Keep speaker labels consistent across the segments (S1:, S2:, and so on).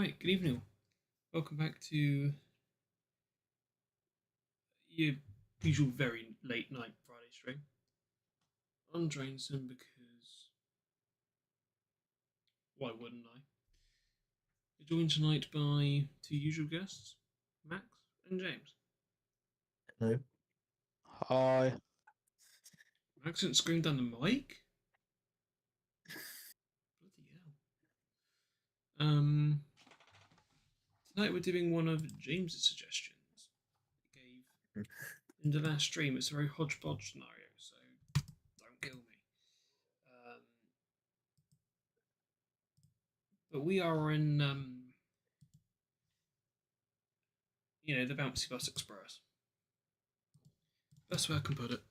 S1: Right, good evening. Welcome back to your usual very late night Friday stream. I'm Drainson because why wouldn't I? We're joined tonight by two usual guests, Max and James.
S2: Hello.
S3: Hi.
S1: Max didn't scream down the mic? Bloody hell. Tonight we're doing one of James's suggestions. He gave in the last stream. It's a very hodgepodge scenario, so don't kill me. But we are in, the Bouncy Bus Express. Best way I can put it.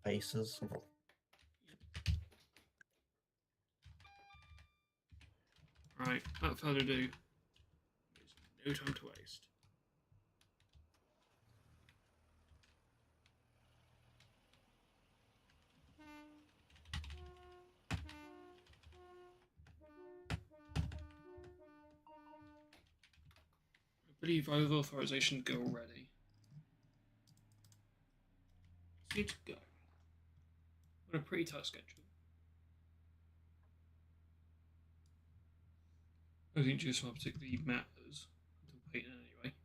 S2: Faces.
S1: Right, without further ado, there's no time to waste. I believe I have authorization to go already. So need to go. On a pretty tight schedule. I think just one particularly matters until Peyton anyway.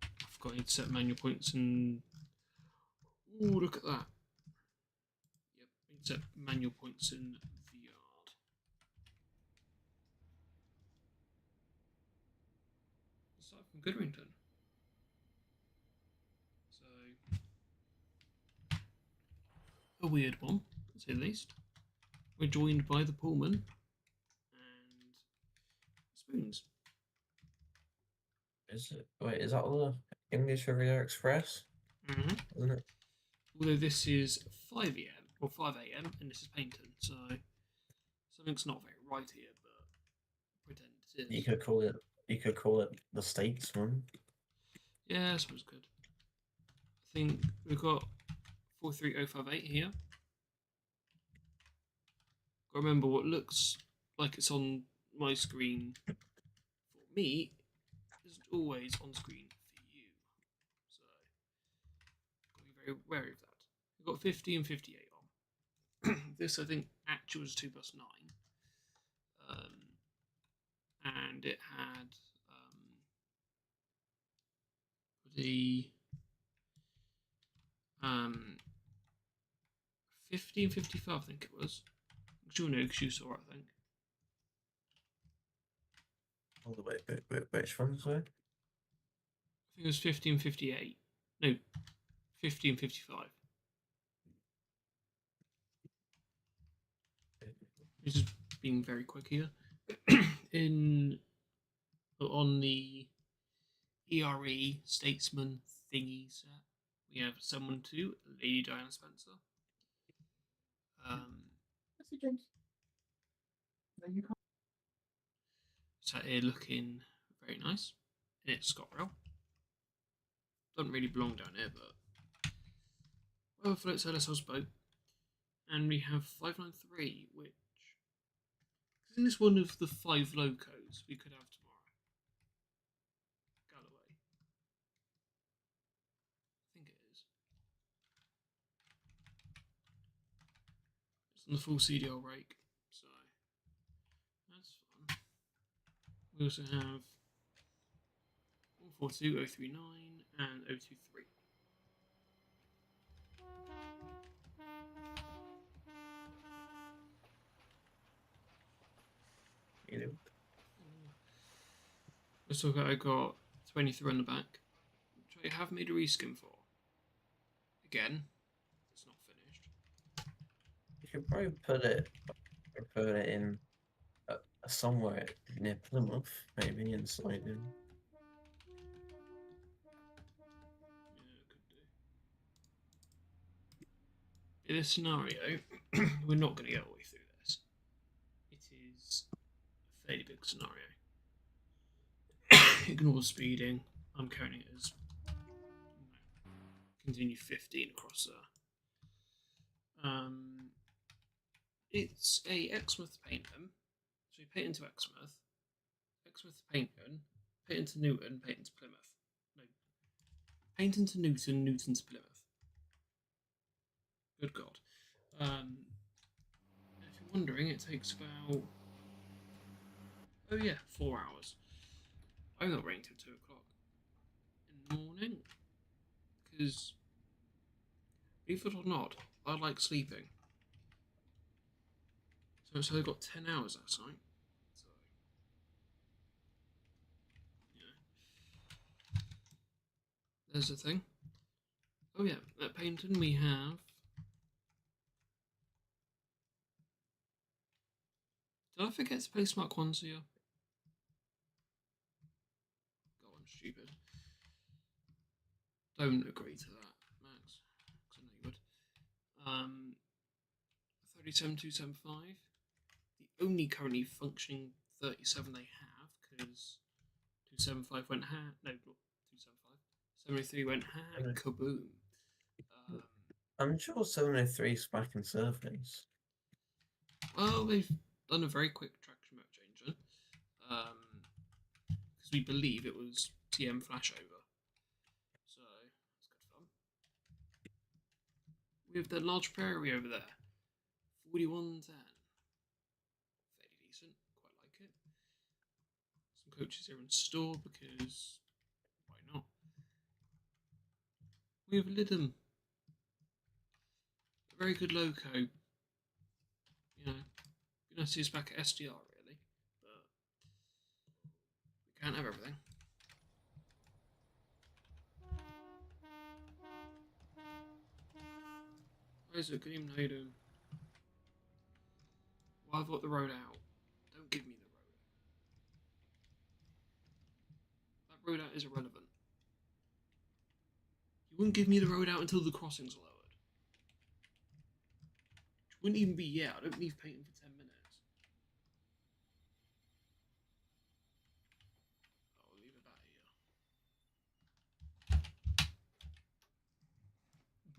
S1: I forgot I need to set manual points and. Ooh, look at that. Yep, I need to set manual points in the yard. Aside from Goodrington. So. A weird one, to say the least. We're joined by the Pullman and Spoons.
S2: Is it? Wait, is that the English Riviera Express?
S1: Mm-hmm.
S2: Isn't it?
S1: Although this is 5 a.m. or 5 a.m. and this is Paynton, so something's not very right here, but pretend it is.
S2: You could call it. You could call it the Statesman.
S1: Yeah, I suppose good. I think we've got 43058 here. Got to remember what looks like it's on my screen for me isn't always on screen for you. So got to be very wary of that. We've got 50 and 58 on. This I think actual was 2 plus 9. And it had the 50 and 55, I think it was. You'll know because you saw it, I think.
S2: All the way. Which ones were?
S1: I think it was 50 and 58. No, 50 and 55. This is being very quick here. On the ERE Statesman thingy set, we have someone to Lady Diana Spencer. Sat here looking very nice. And it's ScotRail. Doesn't really belong down here, but well, floats LSL's boat. And we have 593, which isn't this one of the 5 locos we could have tomorrow? Galloway. I think it is. It's on the full CDL rake, so that's fun. We also have 142, 039, and 023.
S2: You know.
S1: Let's look at I got 23 on the back, which I have made a reskin for. Again, it's not finished.
S2: You could probably put it in somewhere near Plymouth, maybe inside him.
S1: Yeah, could do. In this scenario, we're not going to get all the way through this. It is a fairly big scenario. Ignore the speeding. I'm counting it as continue 15 across there. It's a Exmouth paint gun. So you paint into Exmouth paint gun, paint into Newton, paint into Plymouth. No, paint into Newton, Newton to Plymouth. Good God. If you're wondering, it takes about 4 hours. I'm not waiting till 2 o'clock in the morning because, believe it or not, I like sleeping. So I got 10 hours last night. So, yeah. There's the thing. Oh yeah, at painting we have. Did I forget to play Smart Ones here? God, I'm stupid. Don't agree to that, Max. Because I know you would. 37275. The only currently functioning 37 they have, because 275 went hat. No, not 275. 703 went hat. Kaboom.
S2: I'm sure 703 is back in surface.
S1: Well, they've done a very quick traction mode changer. Because we believe it was TM flashover. So, that's good fun. We have the large prairie over there. 4110. Fairly decent. Quite like it. Some coaches here in store because why not? We have Lidham. A very good loco. You know, be nice to see us back at SDR really, but we can't have everything. Isaac, good evening, how you doing? Well, I've got the road out. Don't give me the road out. That road out is irrelevant. You wouldn't give me the road out until the crossings are lowered. Which wouldn't even be yet. I don't leave painting for 10 minutes. I'll leave it back here.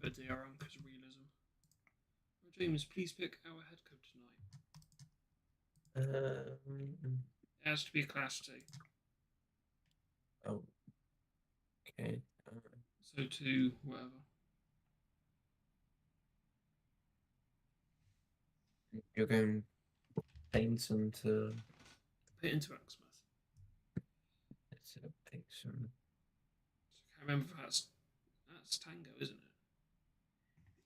S1: Put DR on because of realism. Oh, James, please pick our head coat tonight. It has to be a class 2.
S2: Oh. Okay.
S1: So 2, whatever.
S2: You're going Paynton to.
S1: Put into Exmouth.
S2: It's a Paynton.
S1: I can't remember if that's Tango, isn't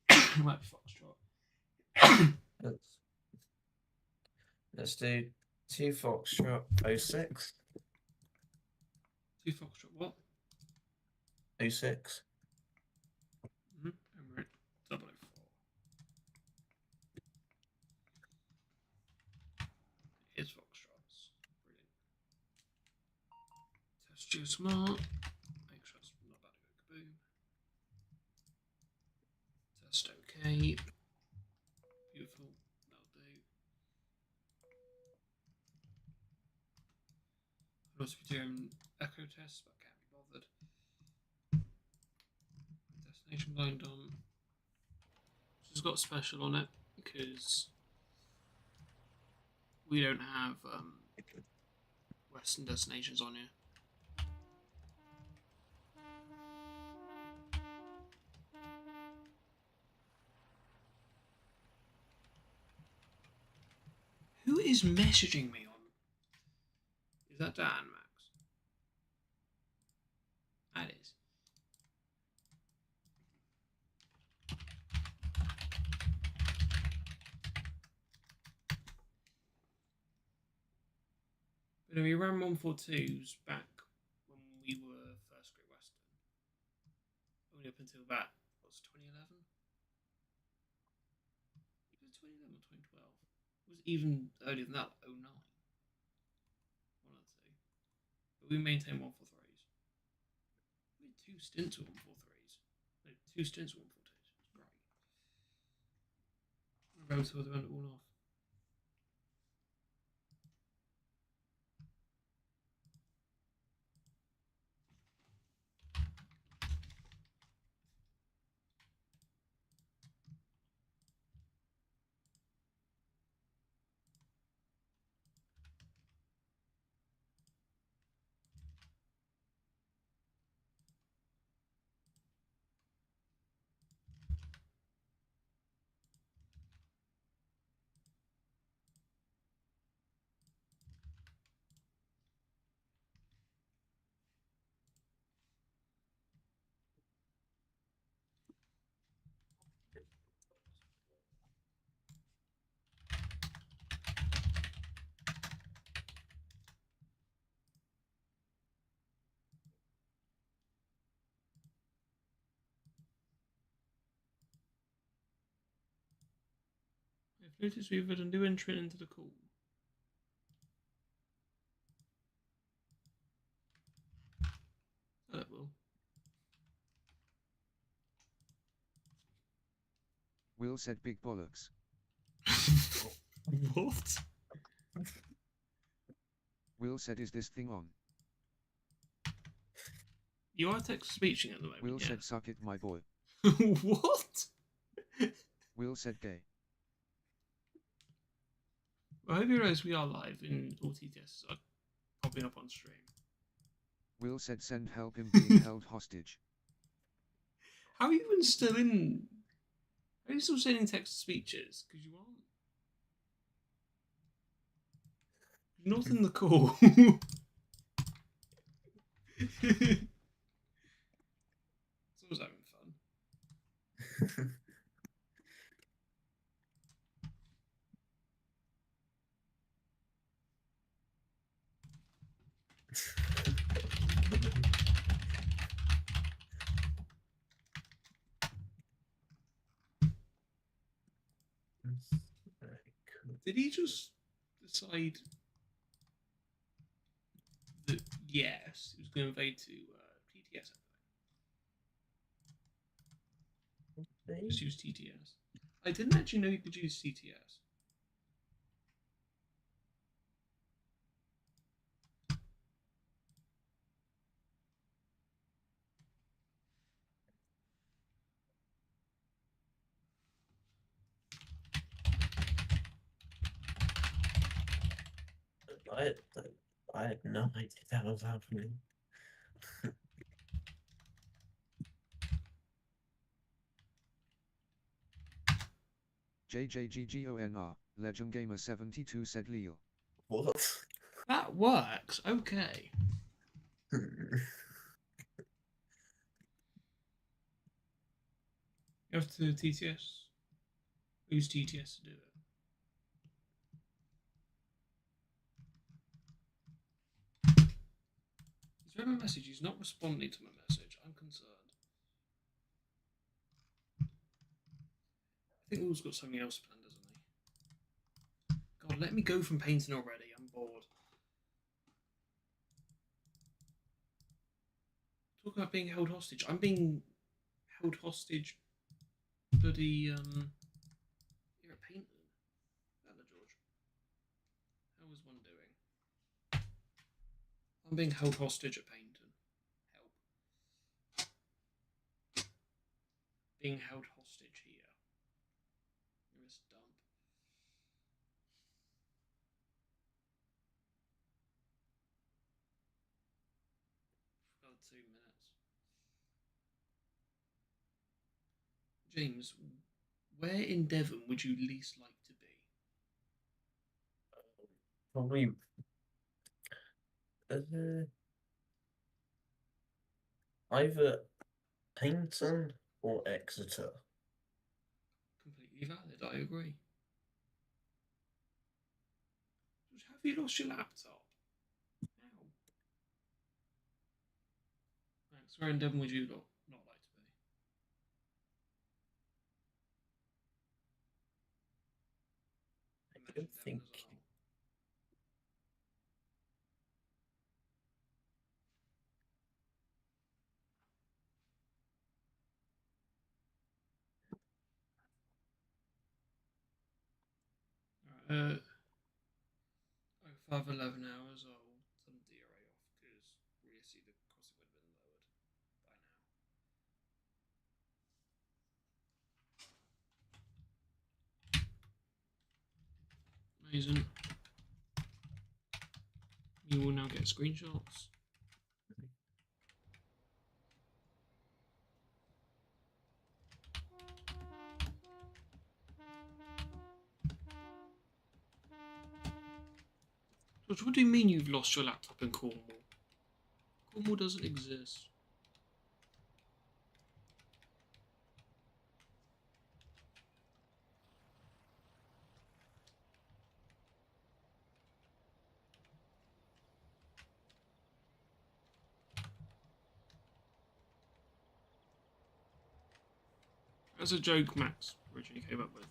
S1: it? It might be Foxtrot.
S2: Let's do 2 Foxtrot 06.
S1: 2 Foxtrot what?
S2: 06.
S1: And we're at 004. It is Foxtrots. Brilliant. Test you smart. Make sure it's not about to go kaboom. Test okay. Beautiful. That'll do. I'll also be doing echo tests, but can't be bothered. Destination blind on. This has got special on it because we don't have Western destinations on here. Who is messaging me on? Is that Dan, Max? That is. But we ran 142s back when we were first Great Western. Only up until that was 2011. Was it 2011 or 2012? It was even earlier than that, 09. One of the two. But we maintained 143s. We had 2 stints of 143s. No, 2 stints of 142s. It was great. I rode till they went all off. I've noticed we've had a new entrant into the call. That will.
S4: Will said big bollocks.
S1: What?
S4: Will said is this thing on?
S1: You are text speeching at the moment.
S4: Will
S1: yeah.
S4: said suck it my boy.
S1: What?
S4: Will said gay.
S1: I hope you realise we are live in all TTS are popping up on stream.
S4: Will said send help him being held hostage.
S1: How are you even still in? Are you still sending text speeches? Because you aren't. You're not in the call. It's always having fun. Did he just decide that yes, he was going to invade to TTS? Just use TTS. I didn't actually know you could use TTS.
S2: I had no idea that was happening.
S4: JJGGONR, Legend Gamer 72 said Leo.
S2: What?
S1: That works. Okay. You have to TTS. Use TTS to do it. He's read my message. He's not responding to my message. I'm concerned. I think Will's got something else planned, doesn't he? God, let me go from painting already. I'm bored. Talk about being held hostage. I'm being held hostage. Bloody here at Painton. Hello, George. How is one doing? I'm being held hostage at Painton. Help. Being held hostage here. You're this dump. Another 2 minutes. James, where in Devon would you least like to be?
S2: Probably. Either Paynton or Exeter.
S1: Completely valid, I agree. Have you lost your laptop? Ow. Thanks. Where in Devon would you not like to be?
S2: I
S1: Imagine
S2: don't
S1: Devon
S2: think.
S1: as a whole. Alright, 5:11 hours. I'll turn the DRA off because really see the crossing would have been lowered by now. Amazing. You will now get screenshots. George, what do you mean you've lost your laptop in Cornwall? Cornwall doesn't exist. That's a joke Max originally came up with,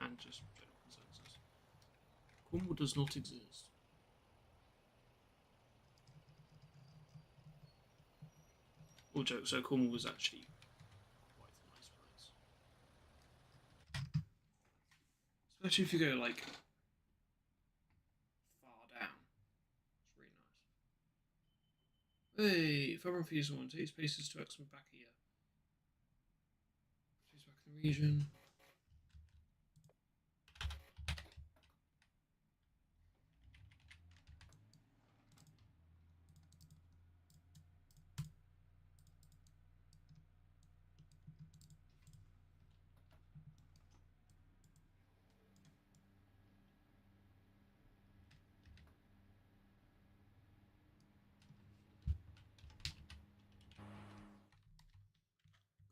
S1: and just general concern. Cornwall does not exist. All jokes, so Cornwall was actually quite a nice place. Especially if you go like far down. It's really nice. Hey, if I run for you someone, take spaces to X back here. Space back in the region.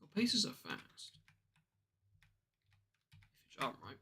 S1: God, paces are fast. If you jump right.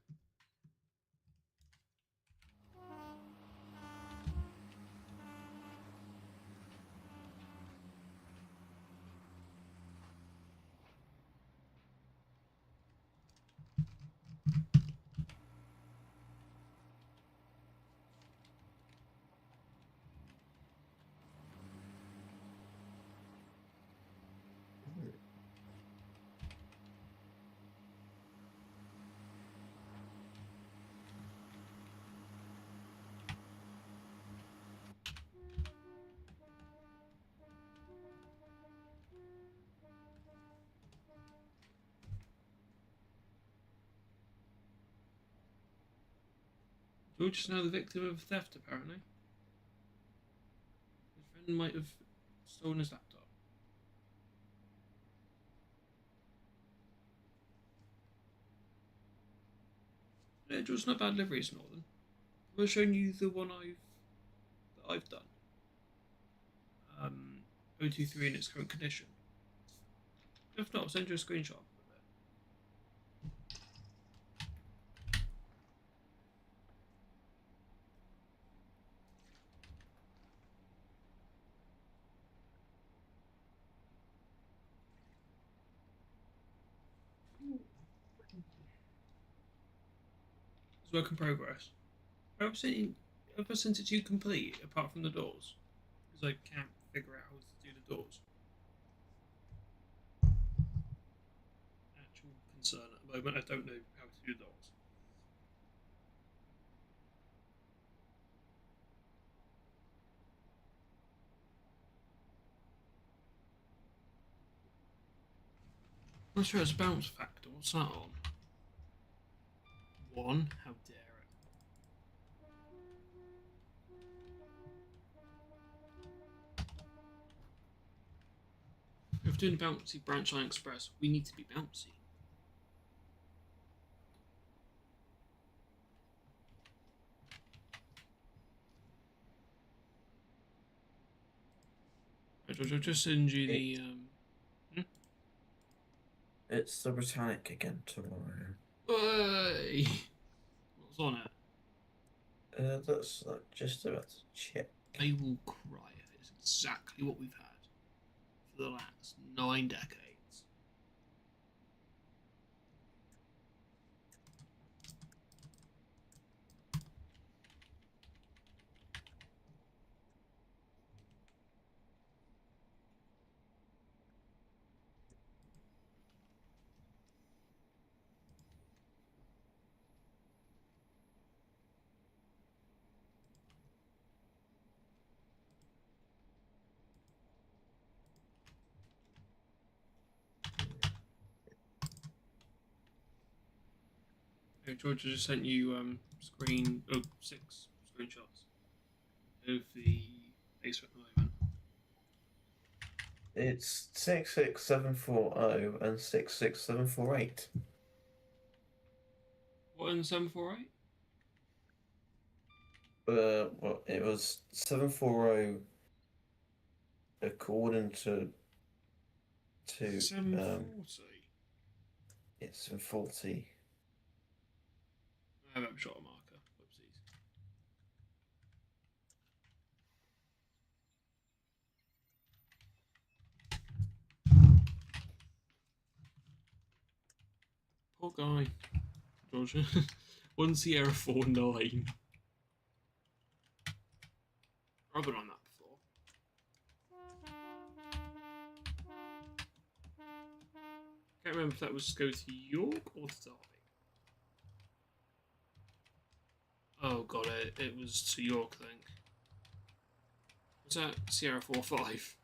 S1: George is now the victim of theft, apparently. His friend might have stolen his laptop. Yeah, George, not bad liveries, Northern. I've shown you the one I've done. 023 in its current condition. If not, I'll send you a screenshot of it. It's work in progress. I've sent it to you complete, apart from the doors. Because I can't figure out how to do the doors. Actual concern at the moment, I don't know how to do the doors. I'm not sure it's bounce factor. What's that on? 1. How dare it? If we're doing Bouncy Branchline Express, we need to be bouncy. Right, George, I'll just send you the.
S2: It's the Britannic again tomorrow.
S1: Hey! What's on it?
S2: That's just about to check.
S1: I will cry if it's exactly what we've had for the last 9 decades. Okay, George, I just sent you 6 screenshots of the base at the moment.
S2: It's 66740 and 66748.
S1: What in 748?
S2: Well, it was 740 according to
S1: 740.
S2: it's 740.
S1: I haven't shot a marker. Whoopsies. Poor guy, Georgia. 1 Sierra 49. I've been on that before. Can't remember if that was to go to York or to Derby. Oh god, it was to York, I think. Was that Sierra 4-5?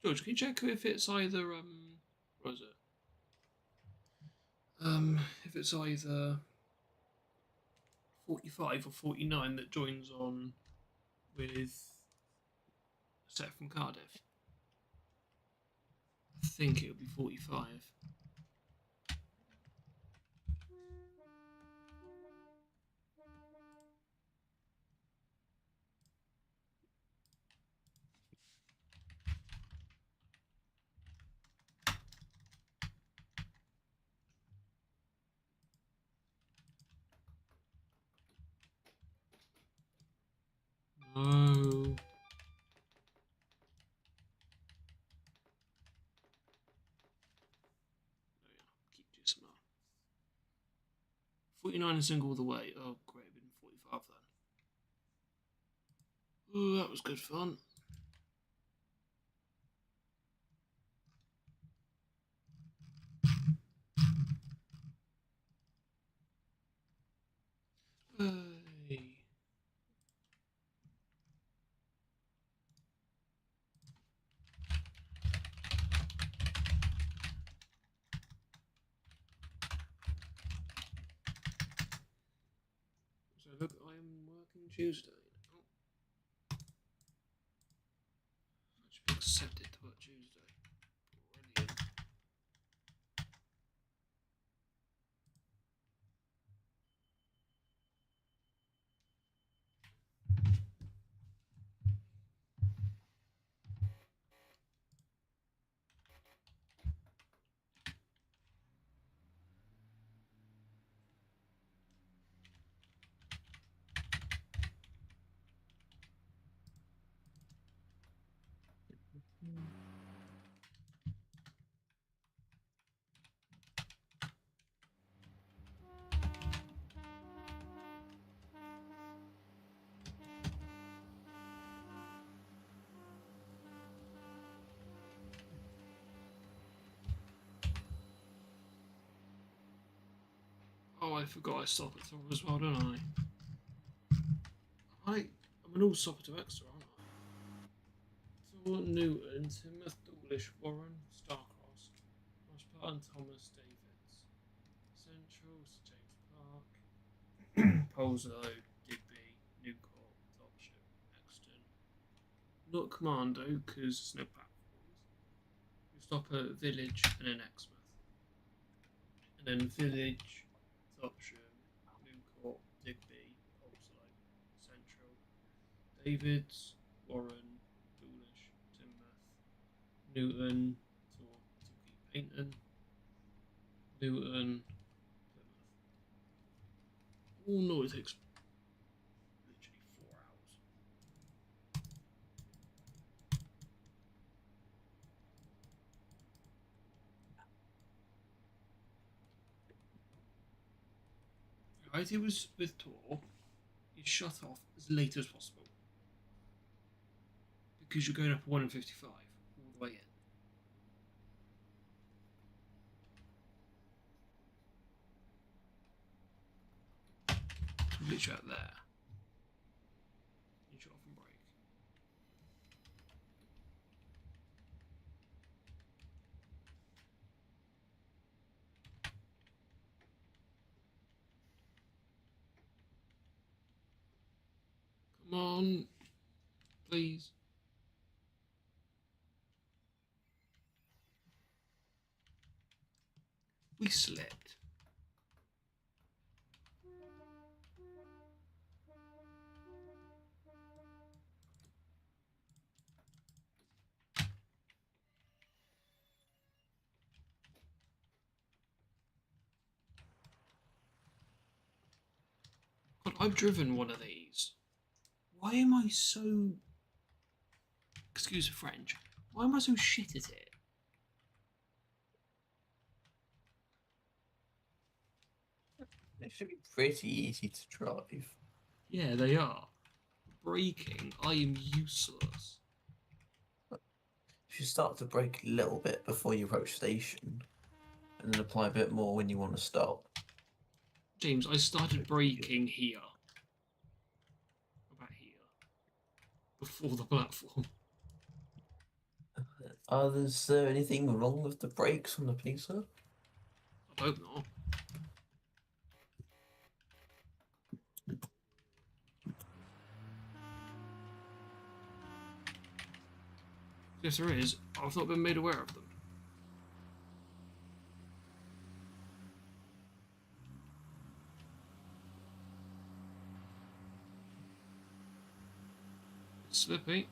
S1: George, can you check if it's either what is it? If it's either 45 or 49 that joins on with a set from Cardiff. I think it would be 45. No. Keep GSMR. 49 and single all the way. Oh, great, it'd been 45 then. Oh, that was good fun. Hey. So look, I am working Tuesday now. I should be accepted to work Tuesday. Brilliant. Oh, I forgot I stop at Thor as well, don't I? I'm an all stopper to extra, aren't I? Thor, Newton, Timoth, Dawlish, Warren, Starcross, Ross and Thomas, Davids, Central, St James Park, Polso, Digby, Newcourt, Topship, Exton. Not Commando, because there's no platforms. We stop at Village and then Exmouth. And then Village, Topsham, Newcourt, Digby, Polso, Central, Davids, Warren, Dawlish, Timoth, Newton, Torquay, Paynton, Newton, Plymouth. Oh no, it takes literally 4 hours. The idea was with Tor, you shut off as late as possible. Because you're going up at 1 and 55 all the way in. Literally out there. You shut off and brake. Come on. Please. We slept. God, I've driven one of these. Why am I so... Excuse the French. Why am I so shit at it?
S2: They should be pretty easy to drive.
S1: Yeah, they are. Braking, I am useless.
S2: If you start to brake a little bit before you approach station, and then apply a bit more when you want to stop.
S1: James, I started braking here. About here. Before the platform.
S2: Is there anything wrong with the brakes on the Pacer?
S1: I hope not. Yes, there is. I've not been made aware of them. It's slippy.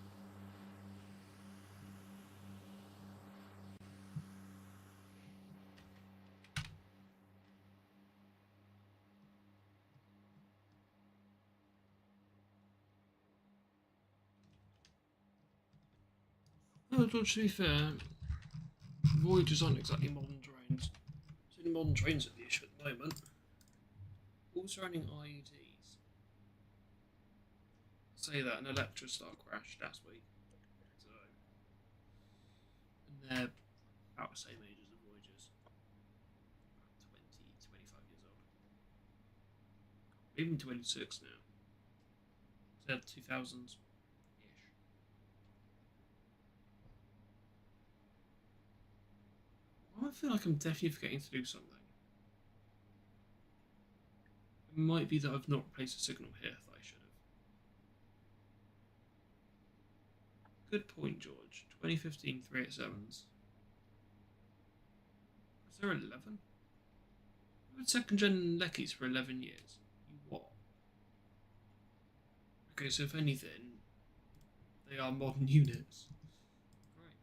S1: No, to be fair, Voyagers aren't exactly modern trains. It's only modern trains are the issue at the moment. Also running IEDs. Say that an Electrostar crashed last week. So, and they're about the same age as the Voyagers. About 20, 25 years old. Even 26 now. So 2000s. I feel like I'm definitely forgetting to do something. It might be that I've not replaced a signal here that I should have. Good point, George. 2015 387s. Is there 11? We've had second gen Leckies for 11 years. You what? Okay, so if anything, they are modern units. Great.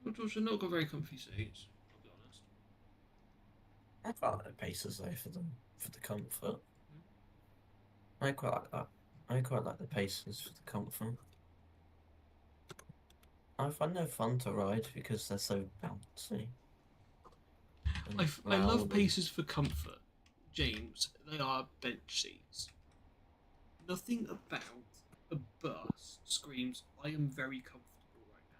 S1: Well, George, they've not got very comfy seats, I'll be honest.
S2: I quite like the Pacers though for the comfort. I quite like that. I quite like the Pacers for the comfort. I find they're fun to ride because they're so bouncy. and
S1: I love
S2: loud and-
S1: Pacers for comfort. James, they are bench seats. Nothing about a bus screams, I am very comfortable right now.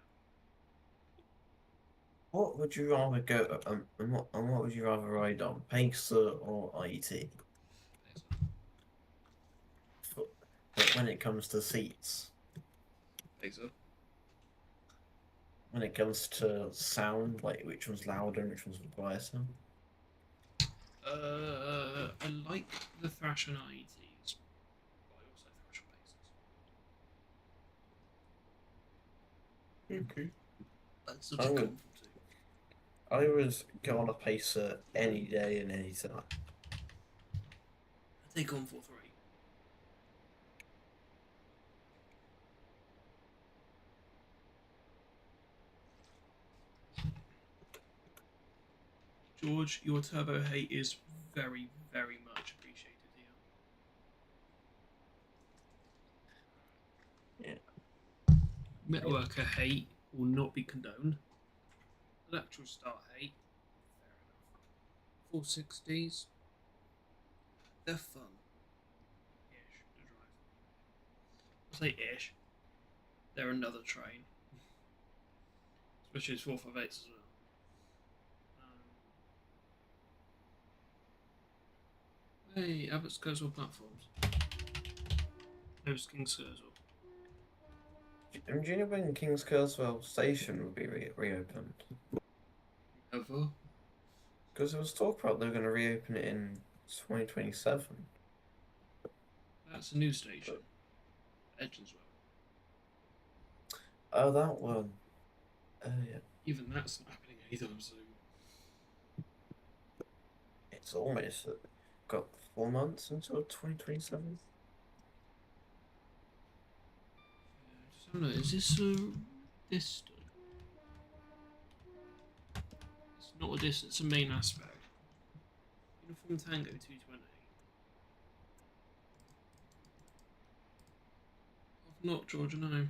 S2: What would you rather go? And what would you rather ride on, Pacer or IT? But when it comes to seats,
S1: Pacer.
S2: when it comes to sound, like which one's louder and which one's quieter?
S1: I like the Thrash and IETs, but I also Thrash on Pacers.
S2: Okay.
S1: That's such
S2: I
S1: a
S2: would-
S1: comfort.
S2: I would go on a Pacer any day and any time.
S1: I take on for 3. George, your turbo hate is very, very much appreciated here.
S2: Yeah.
S1: Metalworker hate will not be condoned. Electrostar hate, fair enough. 460s, they're fun. Ish to drive. I say ish. They're another train. Especially as 458s as well. Hey, Abbott's Kurzweil platforms. There's King's Kurzweil.
S2: Do you know when King's Kurzweil station will be reopened?
S1: Ever?
S2: Because there was talk about they're going to reopen it in 2027.
S1: That's a new station. Edgenswell.
S2: Oh, that one. Yeah.
S1: Even that's not happening anytime soon.
S2: It's almost got 4 months until 2027.
S1: don't know, is this a distance? It's not a distance, it's a main aspect. Uniform Tango 220. I've not, Georgia, no. I've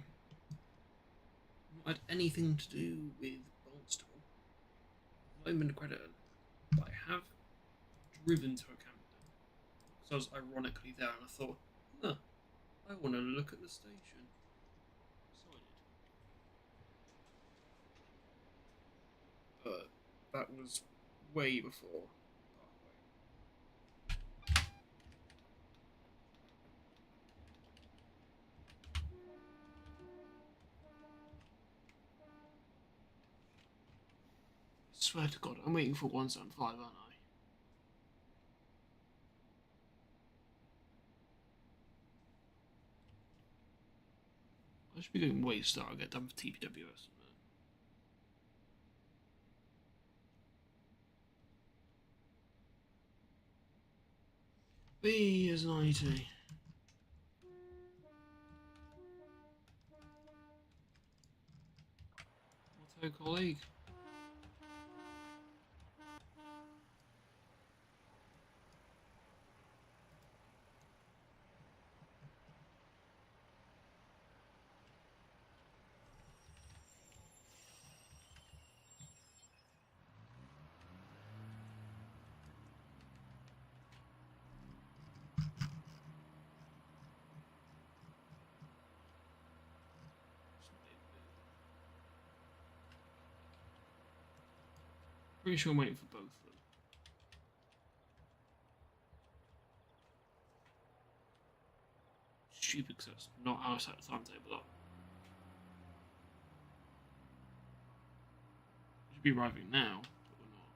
S1: not had anything to do with Barnstable. I've not even been accredited, but I have driven to a Camden. Because I was ironically there and I thought, huh, I want to look at the station. So I did. But that was way before Parkway. I swear to God, I'm waiting for 175, aren't I? I should be doing way start. I'll get done for TPWS. B is 90. Auto colleague. Pretty sure I'm waiting for both of them. Stupid, because that's not outside the timetable up. We should be arriving now, but we're not.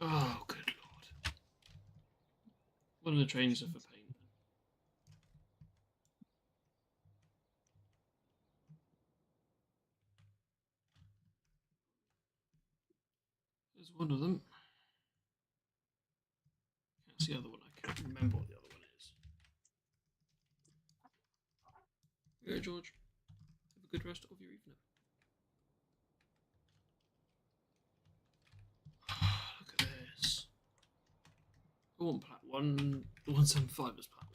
S1: Oh, good lord. One of the trains are for pain. There's one of them. That's the other one. I can't remember what the other one is. Yeah, George. Have a good rest of your evening. Look at this. I want plat 1. The 175 is plat 1.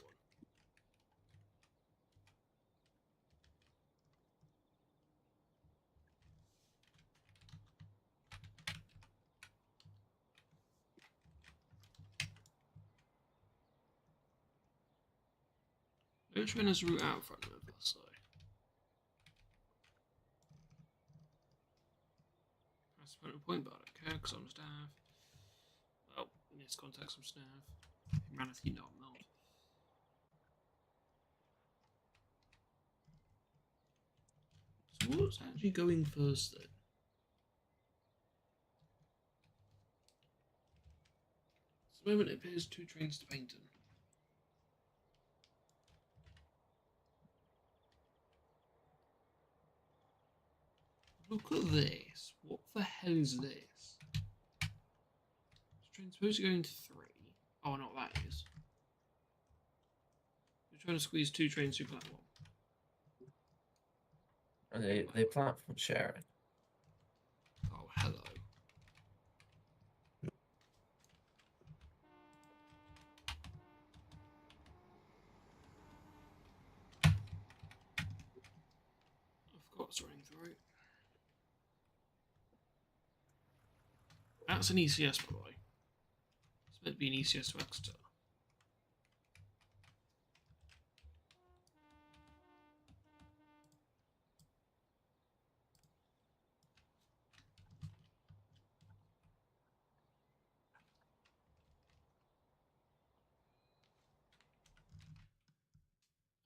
S1: No train has a route out front of us, though. That's a point, but I don't care because I'm staff. Well, in this context, I'm staff. In reality, no, I'm not. So what's actually going first then? At the moment, it appears 2 trains to Paynton. Look at this. What the hell is this? This train's supposed to go into 3. Oh, not that is. You're trying to squeeze 2 trains through platform.
S2: They platform sharing.
S1: Oh, hello. What's running through? That's an ECS, by the way. It's meant to be an ECS to Exeter.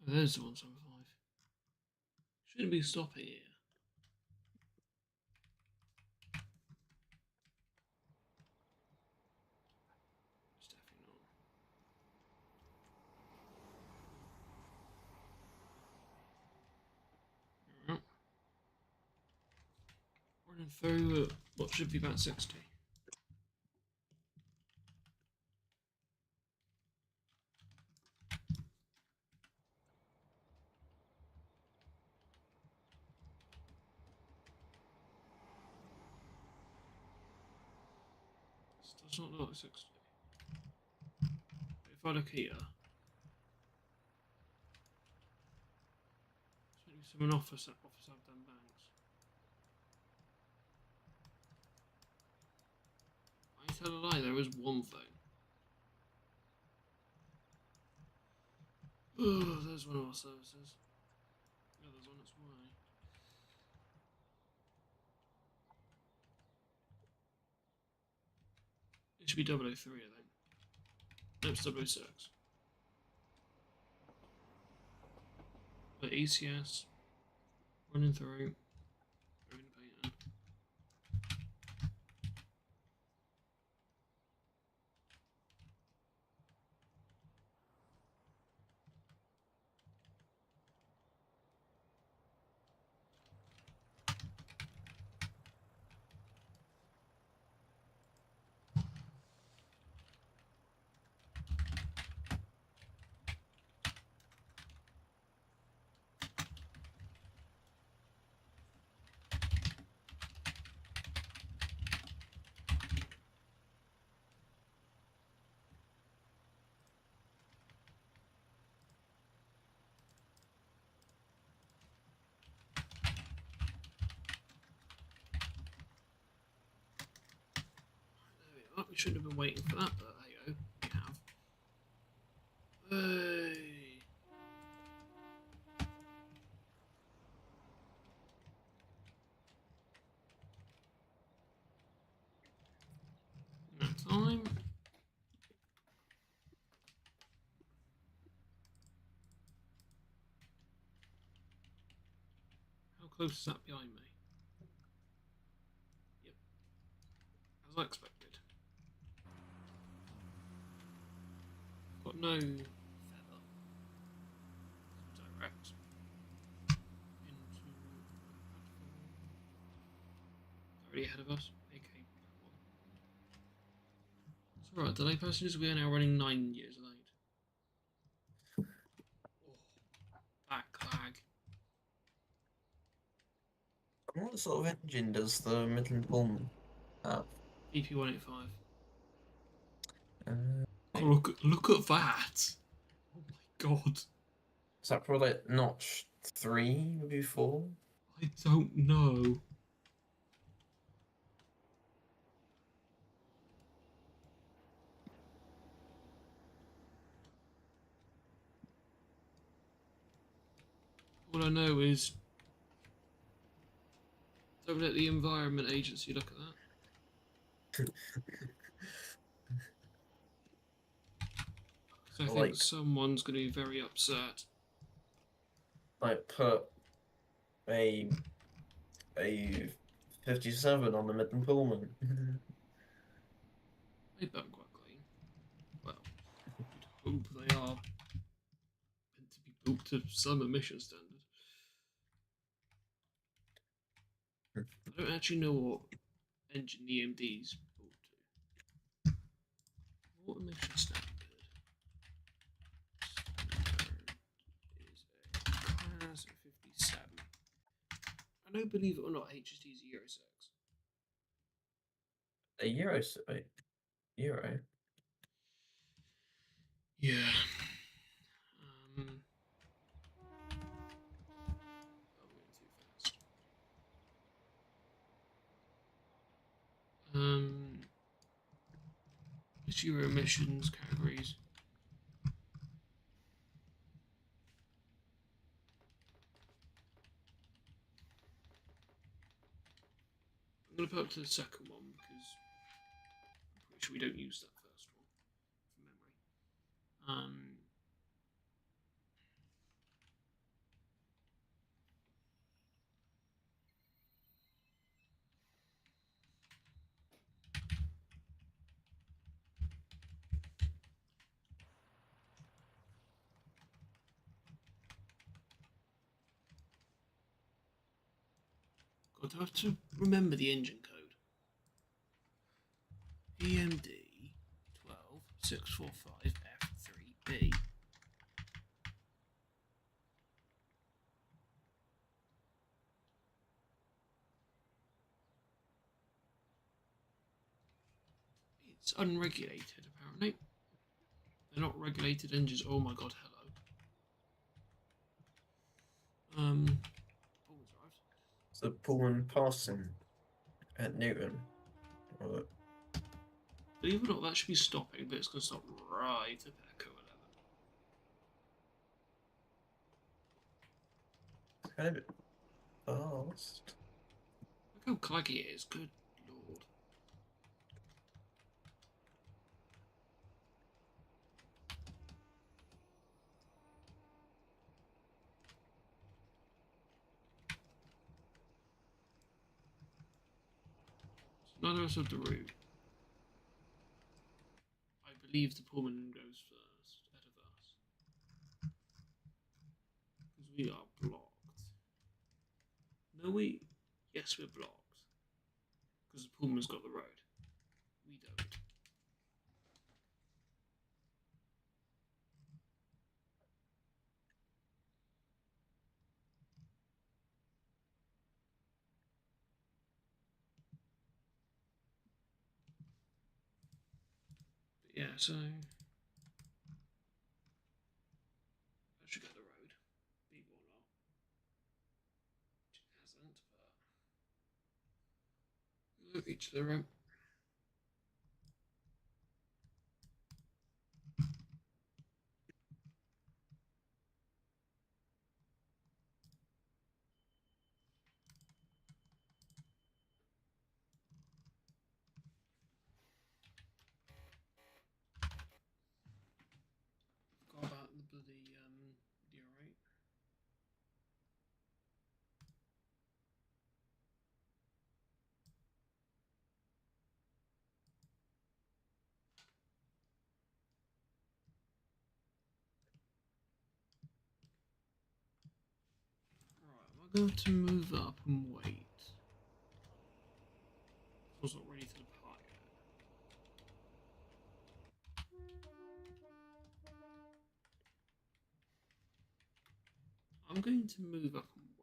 S1: Oh, there's the 175. Shouldn't be stopping here. It's definitely not. Alright. Running through at what should be about 60. This does not look like 60. If I look here, there's maybe someone office have done banks. I tell a lie, there is one phone. Oh, there's one of our services. Yeah, there's on its way. It should be 003, I think. No, it's 006. But ECS, running through, going to paint. Oh, we shouldn't have been waiting for that, but hey, oh, we have. Hey. That time. How close is that behind me? Yep. As I expected. Got no feather. Direct. Into already ahead of us. AK. It's alright, delay passengers, we are now running 9 years late. Oh, back lag.
S2: What sort of engine does the Midland Pullman have?
S1: EP185.
S2: Uh,
S1: Oh, look at that! Oh my god.
S2: is that probably notch 3, maybe 4?
S1: I don't know. All I know is don't let the Environment Agency look at that. So I think
S2: Like-
S1: someone's going to be very upset.
S2: Like put a 57 on the Midland Pullman.
S1: They burn quite clean. Well, you'd hope they are meant to be built to some emission standard. I don't actually know what engine the EMD's built to. What emission standard? Is a class of 57. I know, believe it or not, HST is a Euro 6.
S2: A Euro, wait, Euro.
S1: Yeah. Oh, we went too fast. Zero emissions categories. I'm going to put up to the second one because I'm pretty sure we don't use that first one from memory. God, do I have to remember the engine code? EMD 12645F3B. It's unregulated, apparently. They're not regulated engines. Oh my god, hello. Pullman's arrived.
S2: So Pullman passing at Newton. Or
S1: Believe it or not, that should be stopping, but it's going to stop right at Echo 11.
S2: it's kind of a bit fast.
S1: Look how claggy it is, good lord. Neither of us have the route. I believe the Pullman goes first, ahead of us. Because we are blocked. No, yes, we're blocked. Because the Pullman's got the road. We don't. But yeah, so that should get the road. Believe it or not. Which it hasn't, but we'll reach the road. Forgot about the bloody video, right? Right, am I going to move up and wait? I was not ready to depart yet. I'm going to move up and wait.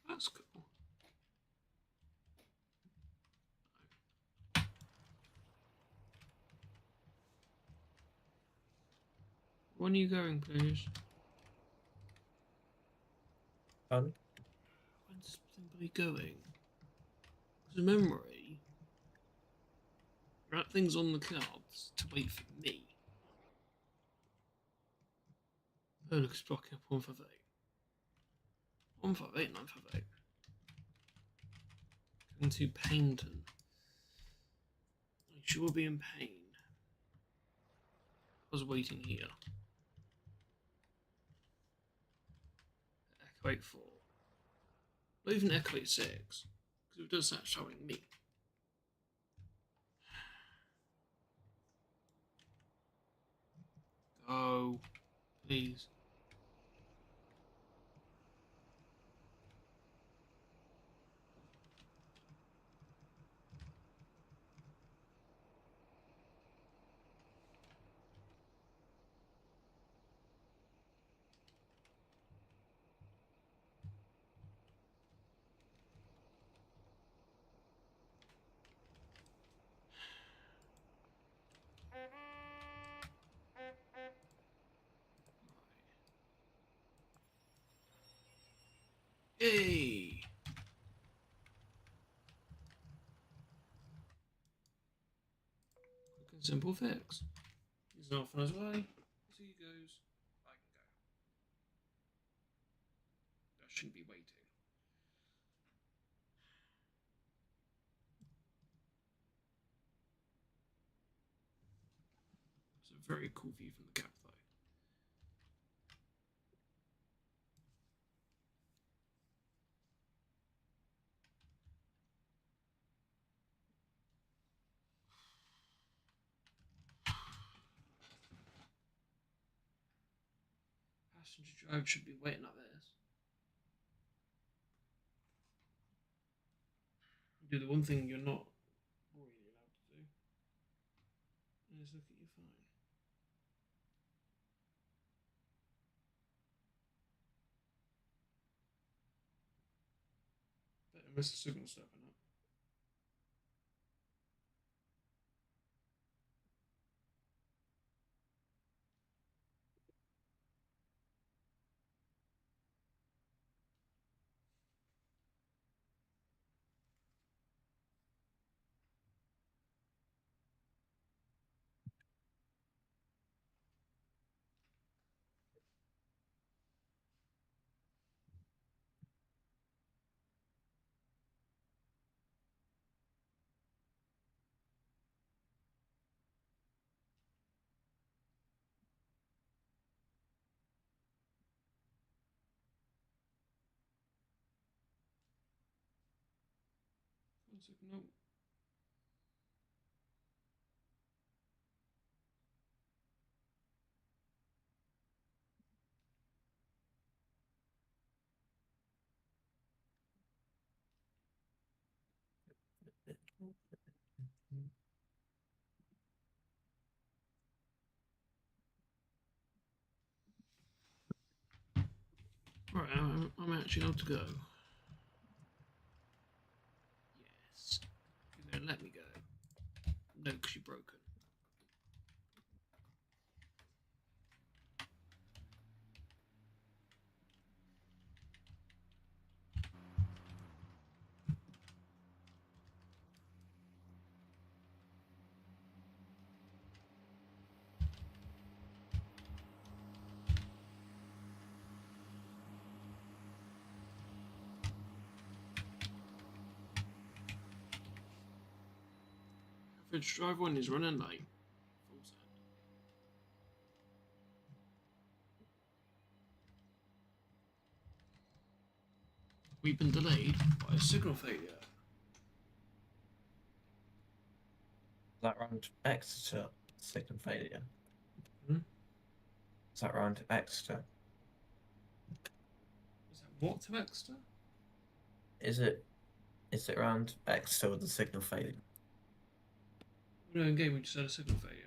S1: That's cool. When are you going, please?
S2: Fun.
S1: When's somebody going? Because memory, that thing's on the clouds to wait for me. Oh, look, it's blocking up 158. 158, 958. Going to Paynton. I sure will be in pain. was waiting here. Echo 84. Not even Echo 86. Because it does start showing me. Go. Please. Yay! Quick and simple fix. He's off on his way. So he goes. I can go. I shouldn't be waiting. It's a very cool view from the cap, though. Passenger drive should be waiting up there. Do the one thing you're not really allowed to do is look at your phone. But unless the signal's stepping up. Phone signal. Right, I'm actually able to go. Yes. You're going to let me go. No, because you're broken. Average drive one is running late. Full send. We've been delayed by a signal failure.
S2: That round Exeter signal failure.
S1: Hmm?
S2: Is that round Exeter?
S1: Is that what to Exeter?
S2: Is it round Exeter with the signal failure?
S1: No, in game we just had a signal failure.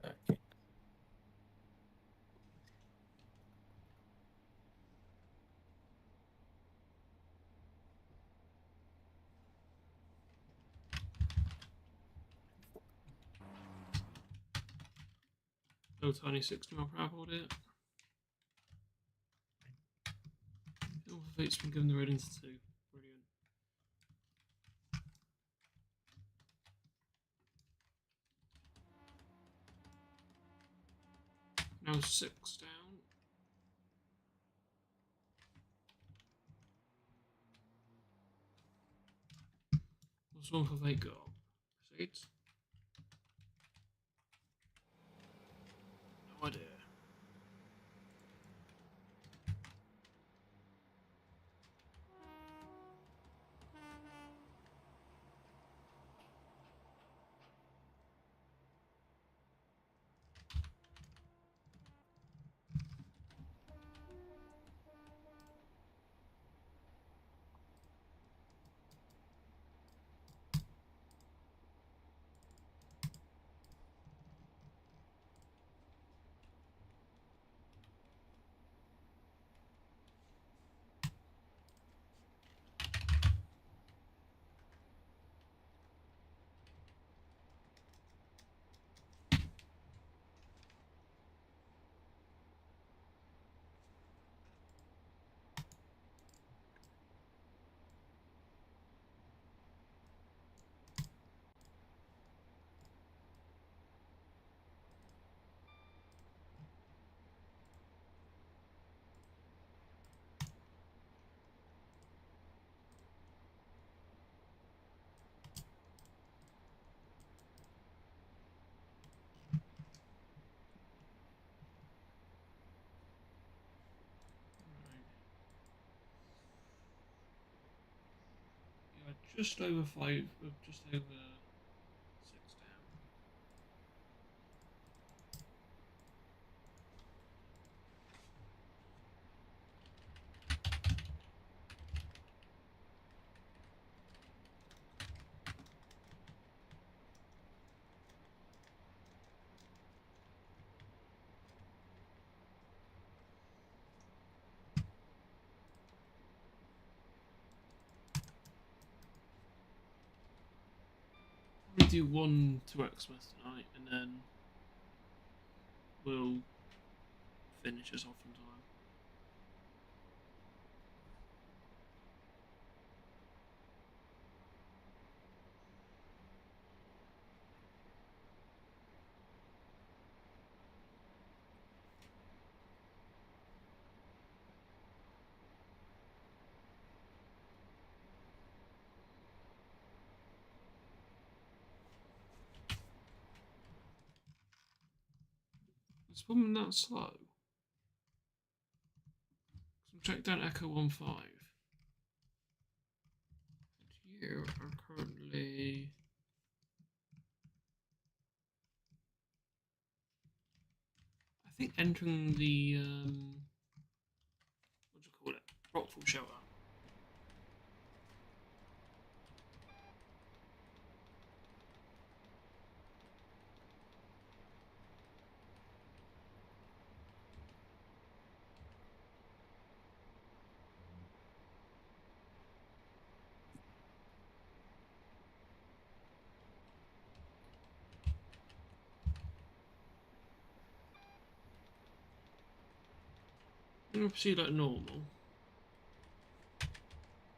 S2: Okay.
S1: Little tiny 60 mile per hour hold it. Alpha Fate's been given the red into 2. Brilliant. Now 6 down. What's one for Fate got? Proceeds. No idea. Yeah, just over 5, just over 6 down. We do 1 to Xmas tonight, and then we'll finish us off in time. Is woman that slow? I'm check down Echo 1.5. And you are currently. I think entering the what do you call it? Rockfall shelter. I'm gonna proceed like normal.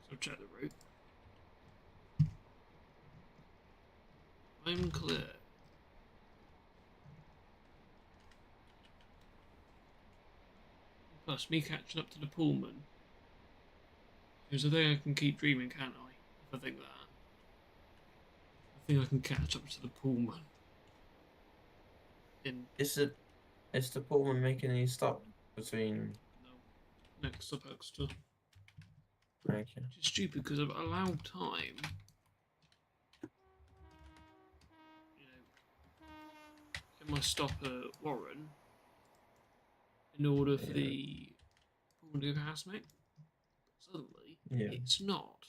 S1: So check the route. I'm clear. Plus, me catching up to the Pullman. Because I think I can keep dreaming, can't I? If I think that. I think I can catch up to the Pullman. In
S2: Is the Pullman making any stop between?
S1: no next stop extra.
S2: Okay.
S1: Which is stupid because I've allowed time. You know, in my stop at Warren. In order for the Pullman to go past me. Suddenly,
S2: Yeah.
S1: it's not.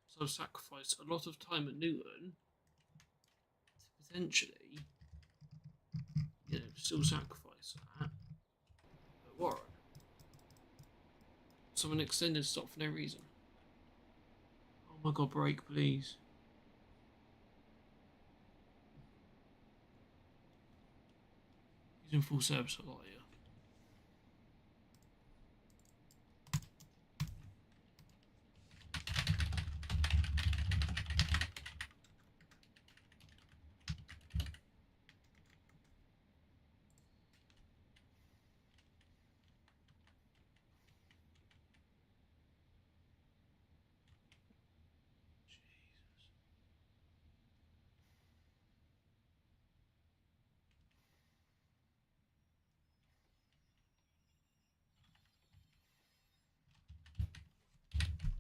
S1: So I've sacrificed a lot of time at Newton to potentially, you know, still sacrifice that at Warren. So an extended stop for no reason. Oh my god, brake, please. He's in full service a lot here.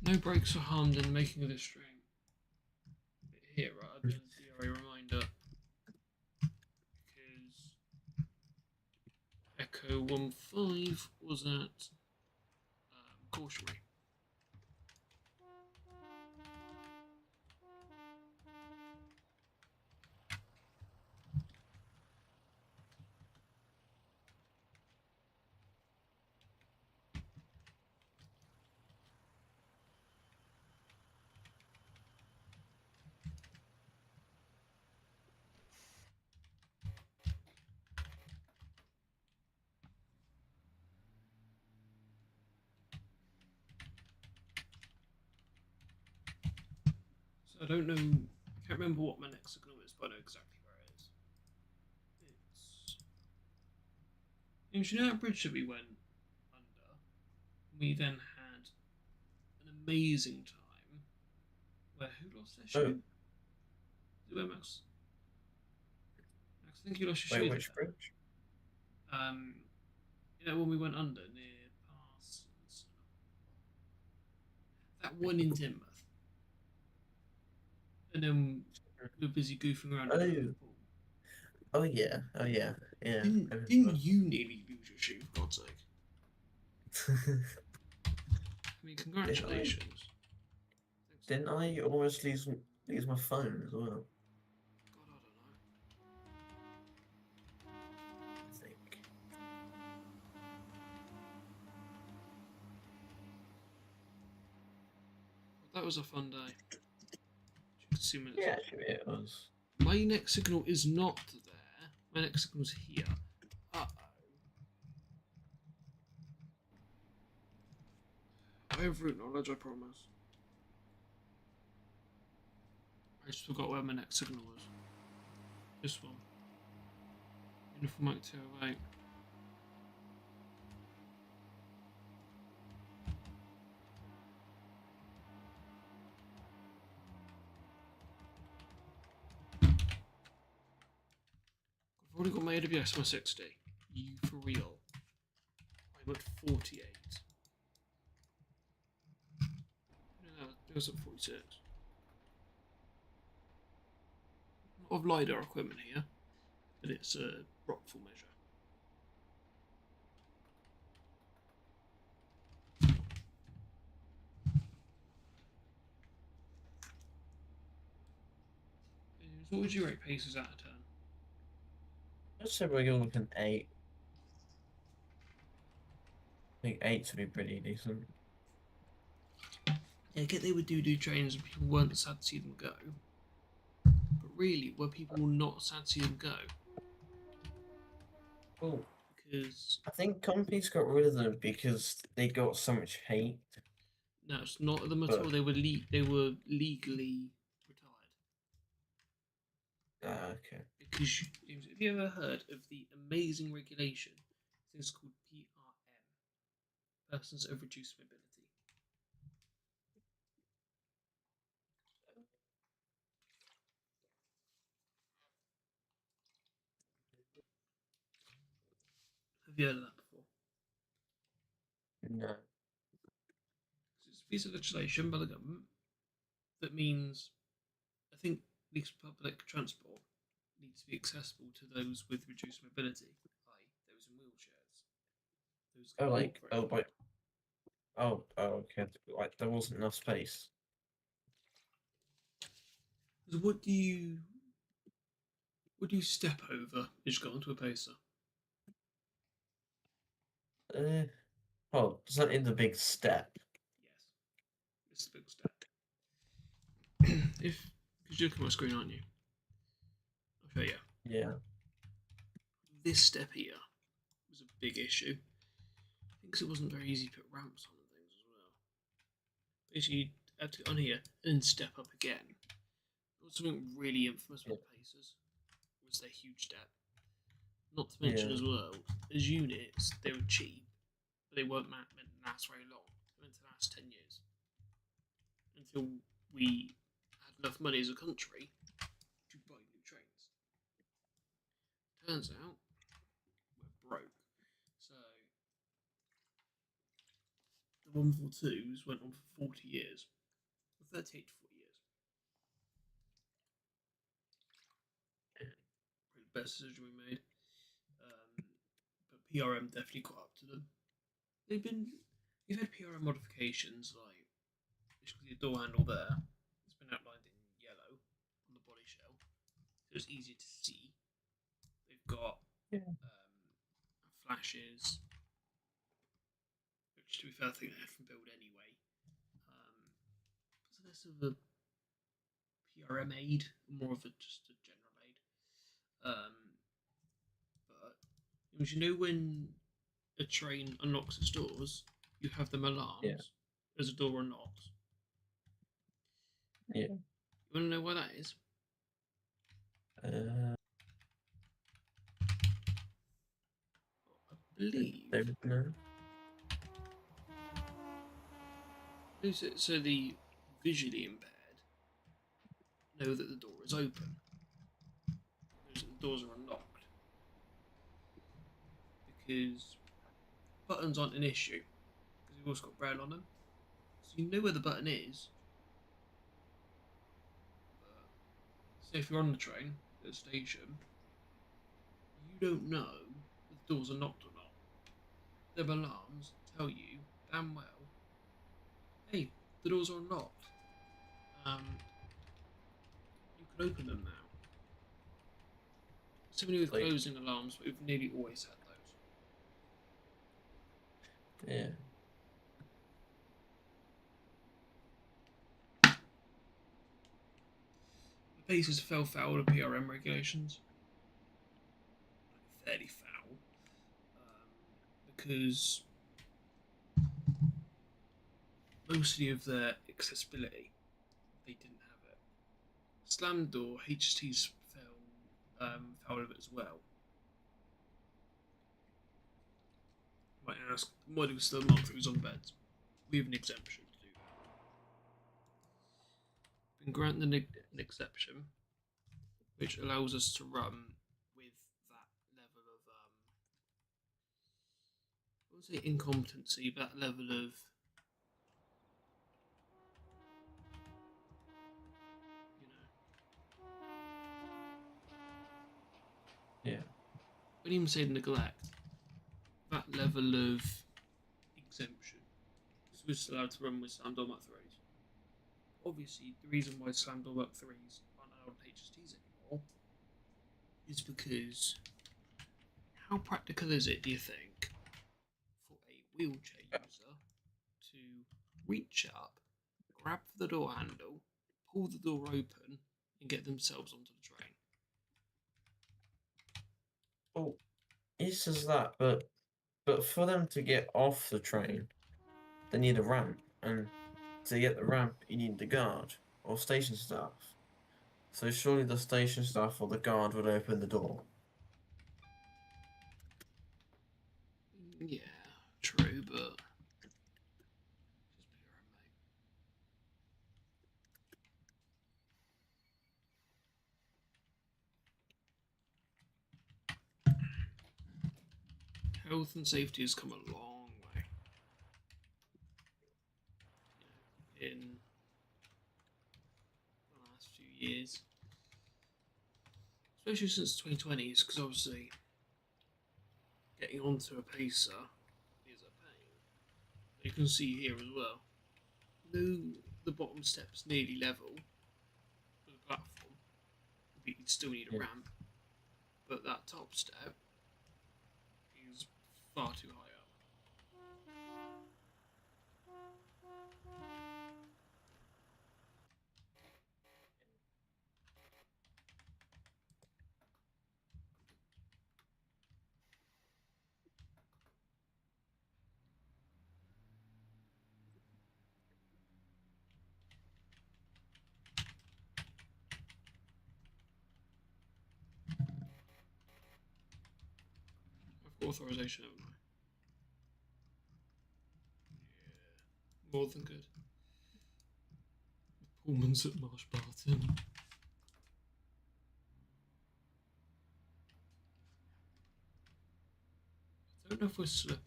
S1: No breaks are harmed in the making of this string. Here, right, I've done a DRA reminder. Because Echo 1.5 was at cautionary. So I don't know, I can't remember what my next signal is, but I know exactly where it is. It's... You know that bridge that we went under? We then had an amazing time where who lost their shoe? Where Max? Max, I think you lost your shoe.
S2: Wait, which
S1: there.
S2: bridge?
S1: You know when we went under near Parsons? That one in Timoth. And then we were busy goofing around in the pool.
S2: Oh yeah, yeah.
S1: Didn't you nearly lose your shoe, for God's sake? I mean, congratulations.
S2: Didn't I almost lose my phone as well?
S1: God, I don't know.
S2: I think.
S1: That was a fun day. You can see
S2: Yeah, actually it was.
S1: my next signal is not there. My next signal's here. Uh-oh. I have root knowledge, I promise. I just forgot where my next signal was. This one. Uniform Mike 208. I've already got my AWS my 60. You for real? I'm at 48. No, it was at 46. A lot of LiDAR equipment here, but it's a rockful measure. So what would you rate paces out of 10?
S2: I'd say we're going with an 8. I think 8 would be pretty decent.
S1: Yeah, I get they would do trains and people weren't sad to see them go. But really, were people not sad to see them go?
S2: Oh,
S1: Because
S2: I think companies got rid of them because they got so much hate.
S1: no, it's not them at all. They were legally retired.
S2: Okay.
S1: Because have you ever heard of the amazing regulation? It's called PRM, Persons of Reduced Mobility. Have you heard of that before?
S2: No.
S1: It's a piece of legislation by the government that means, I think, at least public transport needs to be accessible to those with reduced mobility, i.e., those in wheelchairs. Those
S2: Oh, like,
S1: walk very far.
S2: okay. Like, there wasn't enough space.
S1: So what do you step over as you go onto a pacer?
S2: Oh, is that in the big step?
S1: Yes, it's the big step. Because you're looking at my screen, aren't you? I'll show you.
S2: Yeah.
S1: This step here was a big issue. I think 'cause it wasn't very easy to put ramps on and things as well. Basically, you had to get on here and then step up again. But something really infamous with pacers was their huge step. Not to mention as well, as units, they were cheap, but they weren't meant to last very long. They were meant to last 10 years. Until we had enough money as a country to buy new trains. Turns out, we're broke. So, the the 142s went on for 40 years, 38 to 40 years. Probably the best decision we made. But PRM definitely caught up to them. We've had PRM modifications like basically the door handle there. It's been outlined in yellow on the body shell, so it's easier to see. They've got flashes, which to be fair, I think they had from build anyway. So less of a PRM aid, more of just a general aid. But you know when a train unlocks its doors, you have them alarms.
S2: Yeah.
S1: As a door unlocks.
S2: Yeah.
S1: You want to know why that is? I believe.
S2: No.
S1: So the visually impaired know that the door is open. Knows that the doors are unlocked. Because buttons aren't an issue. Because you've also got braille on them. So you know where the button is. But say if you're on the train at a station, you don't know if the doors are locked or not. Them alarms tell you damn well, hey, the doors are unlocked. You can open them now. Similarly with closing alarms, we've nearly always had those.
S2: Yeah.
S1: The Pacers fell foul of PRM regulations. Fairly foul. Because mostly of their accessibility, they didn't have it. Slam door, HSTs fell foul of it as well. You might ask, why do we still mark those on beds? We have an exemption to do that. Been granted an exception, which allows us to run with that level of, I wouldn't say incompetency, but that level of,
S2: Yeah.
S1: I wouldn't even say neglect, that level of exemption. So we're still allowed to run with slam door Mark 3s. Obviously, the reason why slam door Mark 3s aren't allowed on HSTs anymore is because how practical is it, do you think, for a wheelchair user to reach up, grab the door handle, pull the door open, and get themselves onto the train?
S2: Well, he says that, but for them to get off the train, they need a ramp, and to get the ramp, you need the guard or station staff. So surely the station staff or the guard would open the door.
S1: Yeah, true, but health and safety has come a long way in the last few years, especially since 2020s, because obviously getting onto a pacer is a pain. You can see here as well, though the bottom step's nearly level with the platform, but you still need a ramp, but that top step is far too high up. I've got authorization, haven't I? Yeah, more than good. Pullman's at Marsh Barton. I don't know if we're slipping.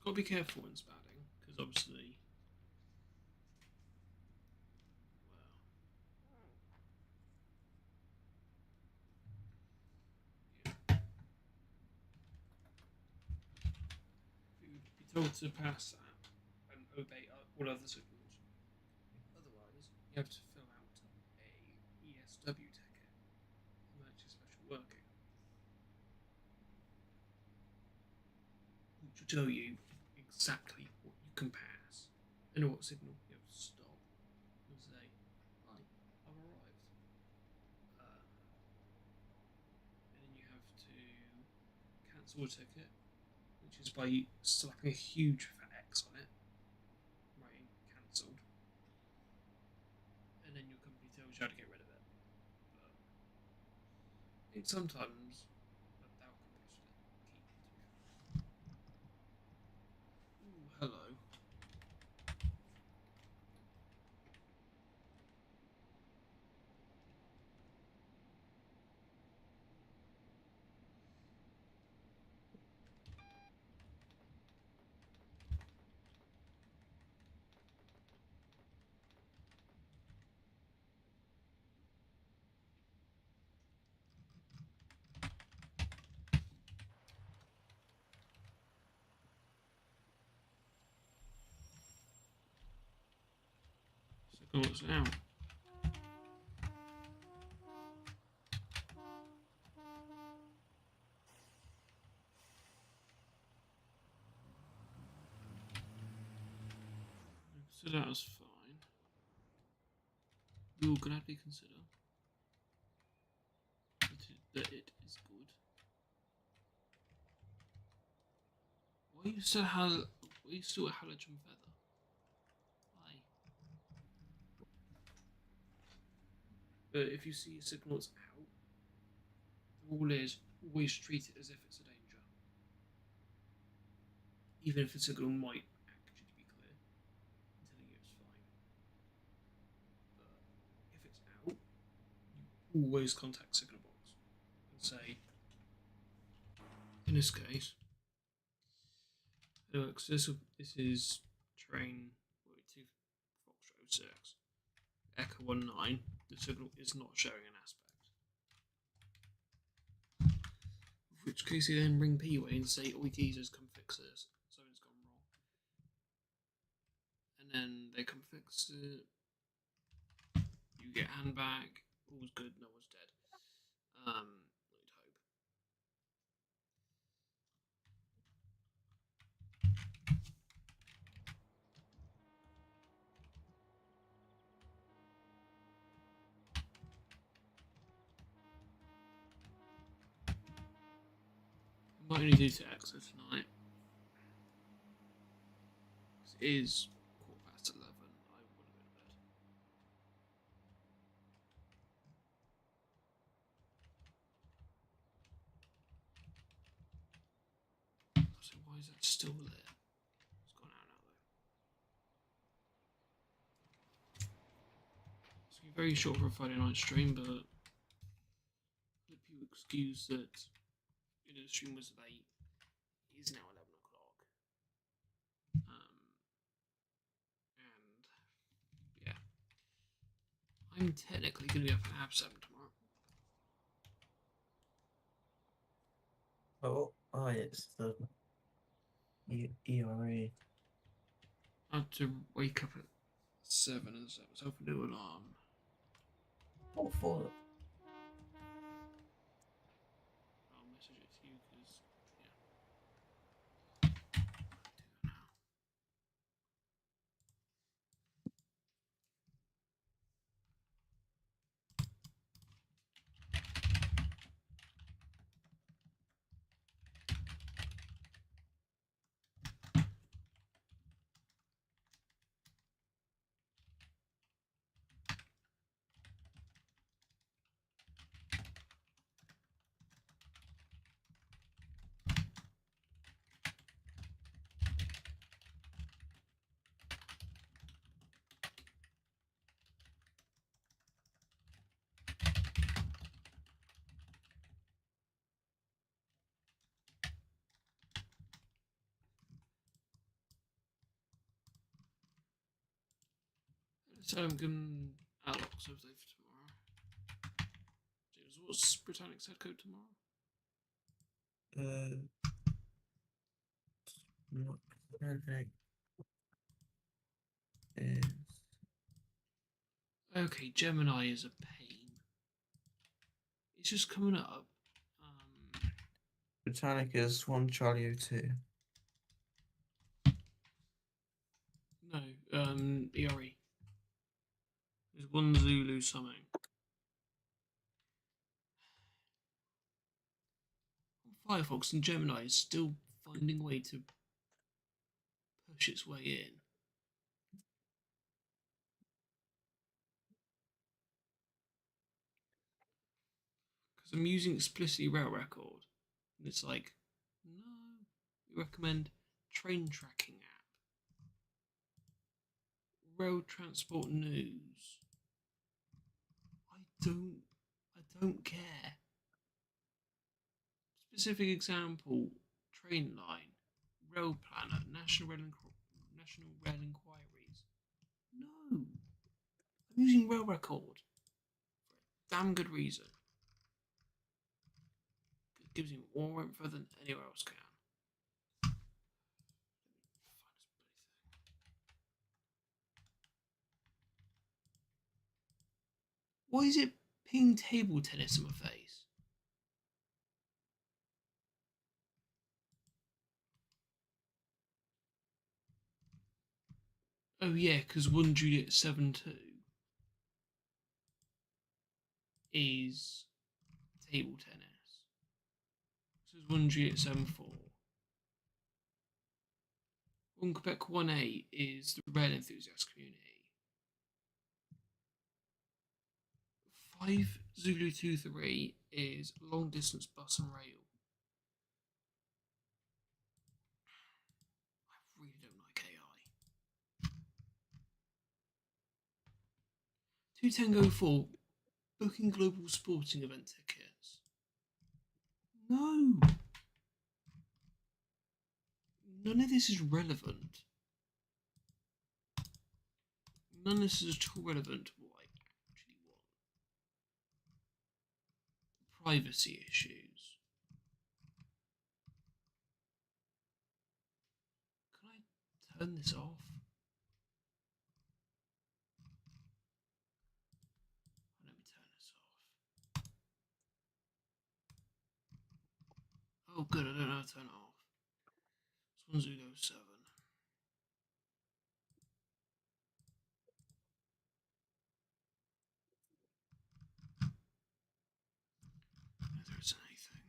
S1: got to be careful when spouting, because obviously, well, if you would be told to pass that and obey all other signals. Otherwise, you have to fill out a ESW ticket, emergency special working, which will tell you exactly what you can pass and what signal you have to stop and say, "Hi, I've arrived." And then you have to cancel a ticket, which is by slapping a huge fat X on it, writing cancelled, and then your company tells you how to get rid of it. But I think sometimes without companies keep it. Ooh, hello. So what's out? So that was fine. We will gladly consider that it is good. Why are you still a halogen feather? Why? But if you see a signal's out, the rule is always treat it as if it's a danger. Even if the signal might actually be clear, telling you it's fine. But if it's out, you always contact signal box and say, in this case, look, so this is train 42 Foxtrot 06, Echo 19. The signal is not showing an aspect. In which case, you then ring P-Way and say, "Oi, geezers, come fix this. Something's gone wrong." And then they come fix it. You get hand back. All's good. No one's dead. I'd hope. I might only do to exit tonight. It is 11:15. I want to go to bed. So why is that still there? It's gone out now though. It's gonna be very short for a Friday night stream, but hope you excuse that. You know, the stream was late. It is now 11 o'clock. And yeah, I'm technically gonna be up at 7:30 tomorrow.
S2: Oh, it's the ERA.
S1: I had to wake up at 7 and set myself a new alarm.
S2: What for?
S1: I'll message it to you because, yeah. Do that now. So I'm giving Alex over there for tomorrow. James, what's Britannic's head coat tomorrow?
S2: What Mechanic is
S1: Okay, Gemini is a pain. It's just coming up.
S2: Britannic is 1 Charlie 02.
S1: No, ERE. There's 1 Zulu something. Firefox and Gemini is still finding a way to push its way in. Because I'm using explicitly rail record, and it's like, no, we recommend train tracking app, rail transport news. I don't care. Specific example: train line, rail planner, national rail inquiries. No, I'm using rail record for a damn good reason. It gives me more info than anywhere else can. Why is it ping table tennis in my face? Oh yeah, because 1 Juliet 7-2 is table tennis. So it's 1 Juliet 7-4. 1 Quebec 1A is the rail enthusiast community. 5 Zulu 23 is long distance bus and rail. I really don't like AI. 2 Tango 4 booking global sporting event tickets. No! None of this is relevant. None of this is at all relevant to what I actually want. Privacy issues. Can I turn this off? Let me turn this off. Oh good, I don't know how to turn it off. This one's Udo 7. No, there isn't anything.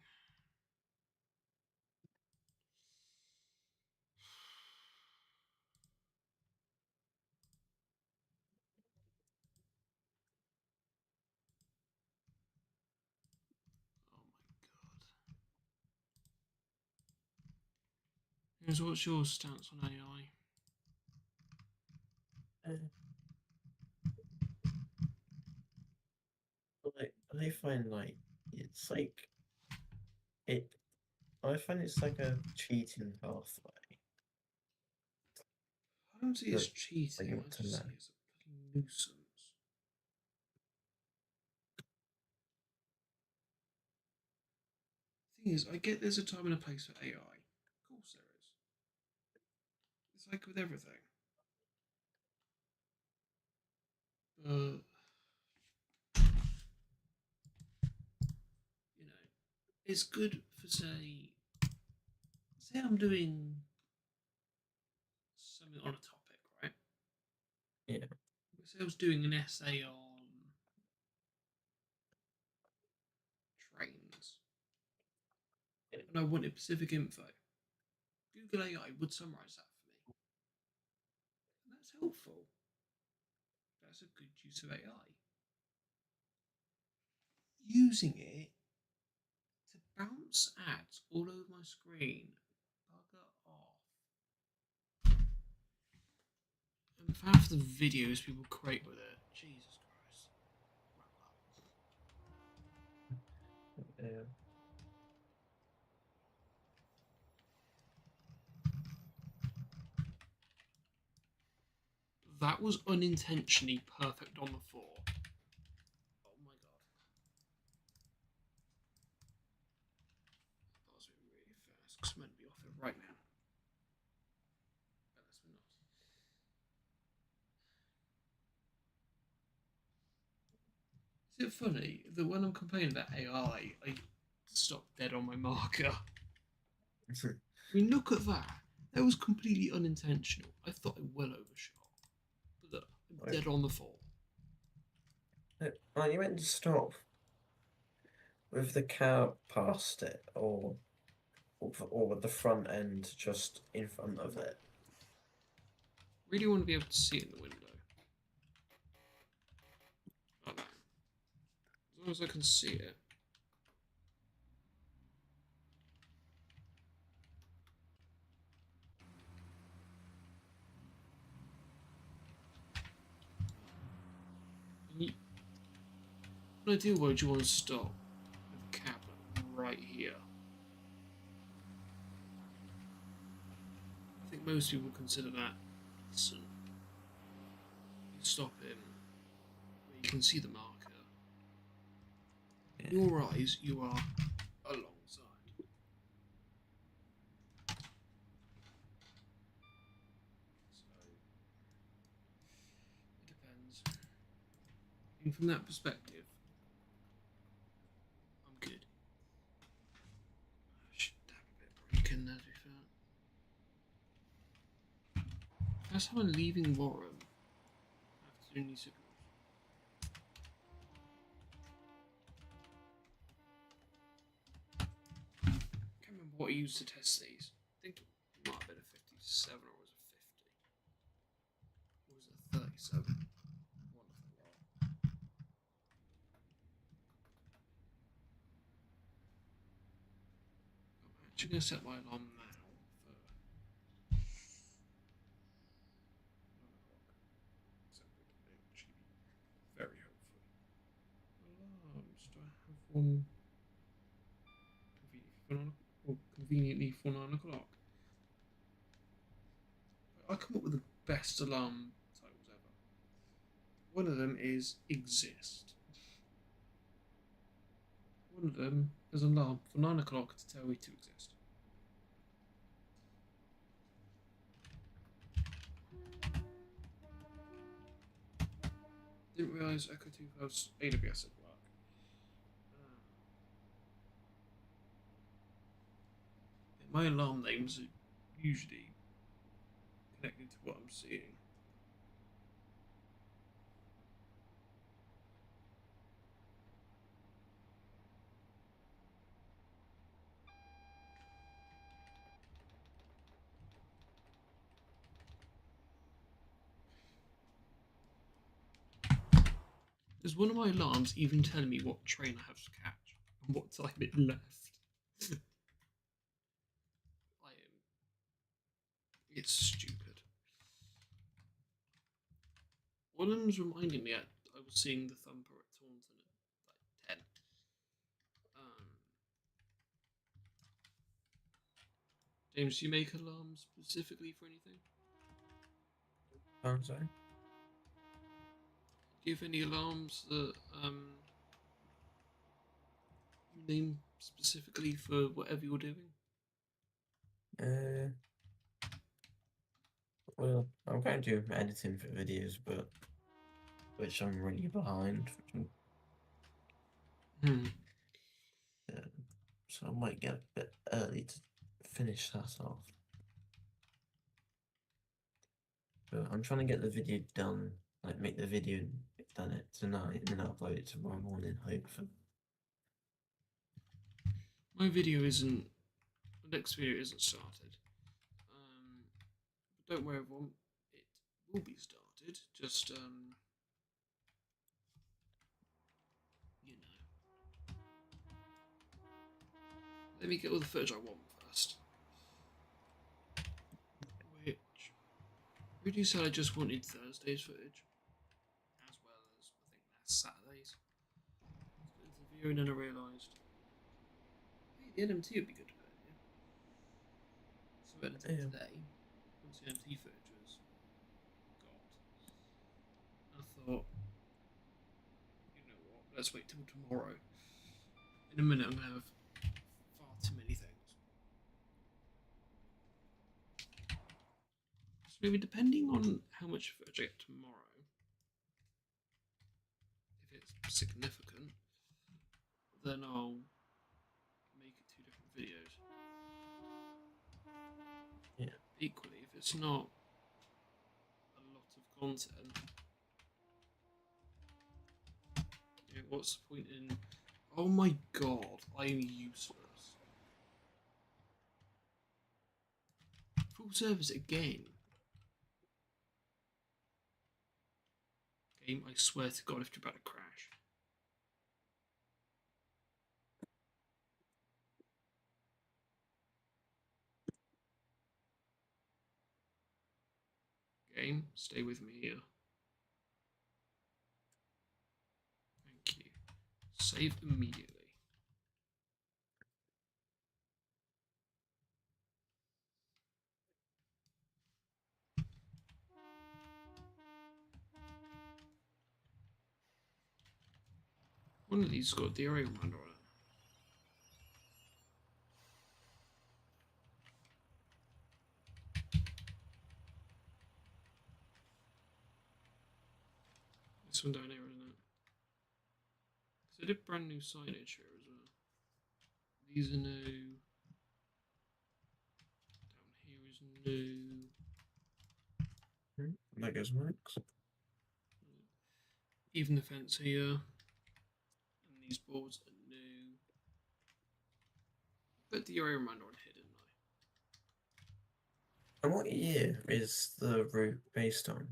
S1: Oh my god. Here's what's your stance on AI?
S2: I find like it's like it. I find it's like a cheating pathway.
S1: I don't see it as
S2: That
S1: cheating,
S2: you
S1: I
S2: want to
S1: just see
S2: learn.
S1: it as a bloody nuisance. Thing is, I get there's a time and a place for AI. Of course there is. It's like with everything. But you know, it's good for say I'm doing something on a topic, right?
S2: Yeah.
S1: Say I was doing an essay on trains, and I wanted specific info. Google AI would summarize that for me. And that's helpful. That's a good use of AI. Using it to bounce ads all over my screen. Bugger off. And for half the videos people create with it. Jesus Christ.
S2: Yeah.
S1: That was unintentionally perfect on the 4. Oh my god. That was really fast because I'm meant to be off it right now. Unless we're not. Is it funny that when I'm complaining about AI, I stop dead on my marker? I mean, look at that. That was completely unintentional. I thought I well overshot. But look, I'm dead on the 4.
S2: Are you meant to stop with the car past it, or with the front end just in front of it?
S1: Really want to be able to see it in the window. Like that. As long as I can see it. In an ideal world, you want to stop with the cab right here. I think most people consider that decent. You stop him where you can see the marker. In your eyes, you are alongside. So, it depends. And from that perspective, I'm good. I should dab a bit of brake in there, to be fair. First time I'm leaving Warren after doing these signals. I can't remember what I used to test these. I think it might have been a 57 or was it 50? Or was it a 37? One of the lot. I'm actually going to set my alarm now for 9 o'clock. So it would actually be very helpful. Alarms. Do I have one conveniently for 9 o'clock? I come up with the best alarm titles ever. One of them is Exist. One of them is an alarm for 9 o'clock to tell me to exist. Didn't realise Echo 2000's AWS at work. My alarm names are usually connected to what I'm seeing. Does one of my alarms even tell me what train I have to catch and what time it left? It's stupid. One of them's reminding me I was seeing the Thumper at Taunton at like 10. James, do you make alarms specifically for anything?
S2: I'm sorry?
S1: Do you have any alarms that you name specifically for whatever you're doing?
S2: Well, I'm going to do editing for videos, but which I'm really behind. So I might get a bit early to finish that off. But I'm trying to get the video done, like make the video done it tonight, and then upload it tomorrow morning, hopefully.
S1: My video isn't. The next video isn't started. But don't worry, everyone. It will be started. Just you know. Let me get all the footage I want first. Which really said I just wanted Thursday's footage, as well as I think that's Saturday's. So into the video, and then I realised, hey, the NMT would be good to put in here. So editing today, once the NMT footage was got, thought, you know what, let's wait till tomorrow. In a minute, I'm going to have far too many things. So maybe depending on how much footage I get tomorrow, if it's significant, then I'll make it 2 different videos.
S2: Yeah.
S1: Equally, if it's not a lot of content, you know, what's the point in? Oh my god, I'm useless. Full service again. Game, I swear to God, if you're about to crash. Game, stay with me here. Thank you. Save immediately. One of these got the area commander on it. This one down here, isn't it? Because they did brand new signage here as well. These are new. Down here is new.
S2: That goes Max.
S1: Even the fence here. And these boards are new. Put the area commander on here, didn't I?
S2: And what year is the route based on?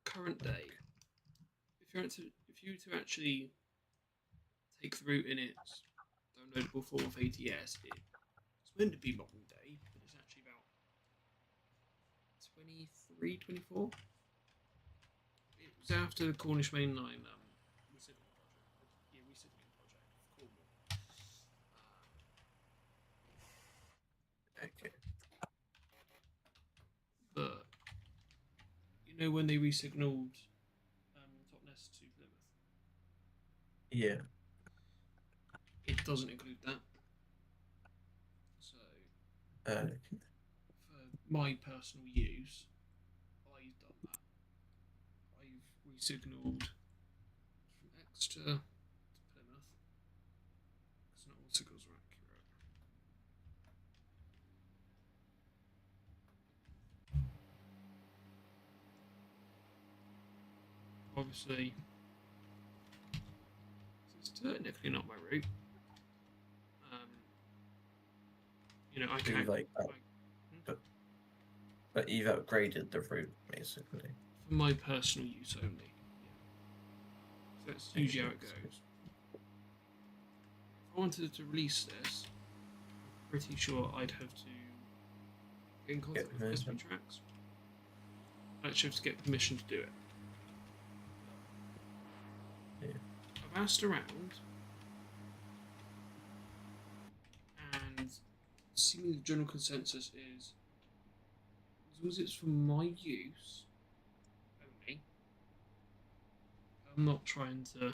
S1: Current day. If you were to actually take the route in its downloadable form of ATS, it's meant to be modern day, but it's actually about 23, 24. It was after the Cornish Main Line resignaling project. Yeah, resignaling project of Cornwall.
S2: Okay.
S1: But you know when they resignalled Totnes to Plymouth,
S2: Yeah.
S1: it doesn't include that. So
S2: Okay.
S1: for my personal use, I've done that. I've resignalled from Exeter to Plymouth because not all signals are accurate. Obviously, it's technically not my route. You know, I
S2: Do
S1: can't.
S2: like that. But you've upgraded the route basically.
S1: For my personal use only. Yeah. So that's usually how it goes. If I wanted to release this, I'm pretty sure I'd have to get in contact with
S2: permission.
S1: SP Tracks. I'd actually have to get permission to do it.
S2: Yeah.
S1: I've asked around, and seemingly the general consensus is as long as it's for my use only, I'm not trying to,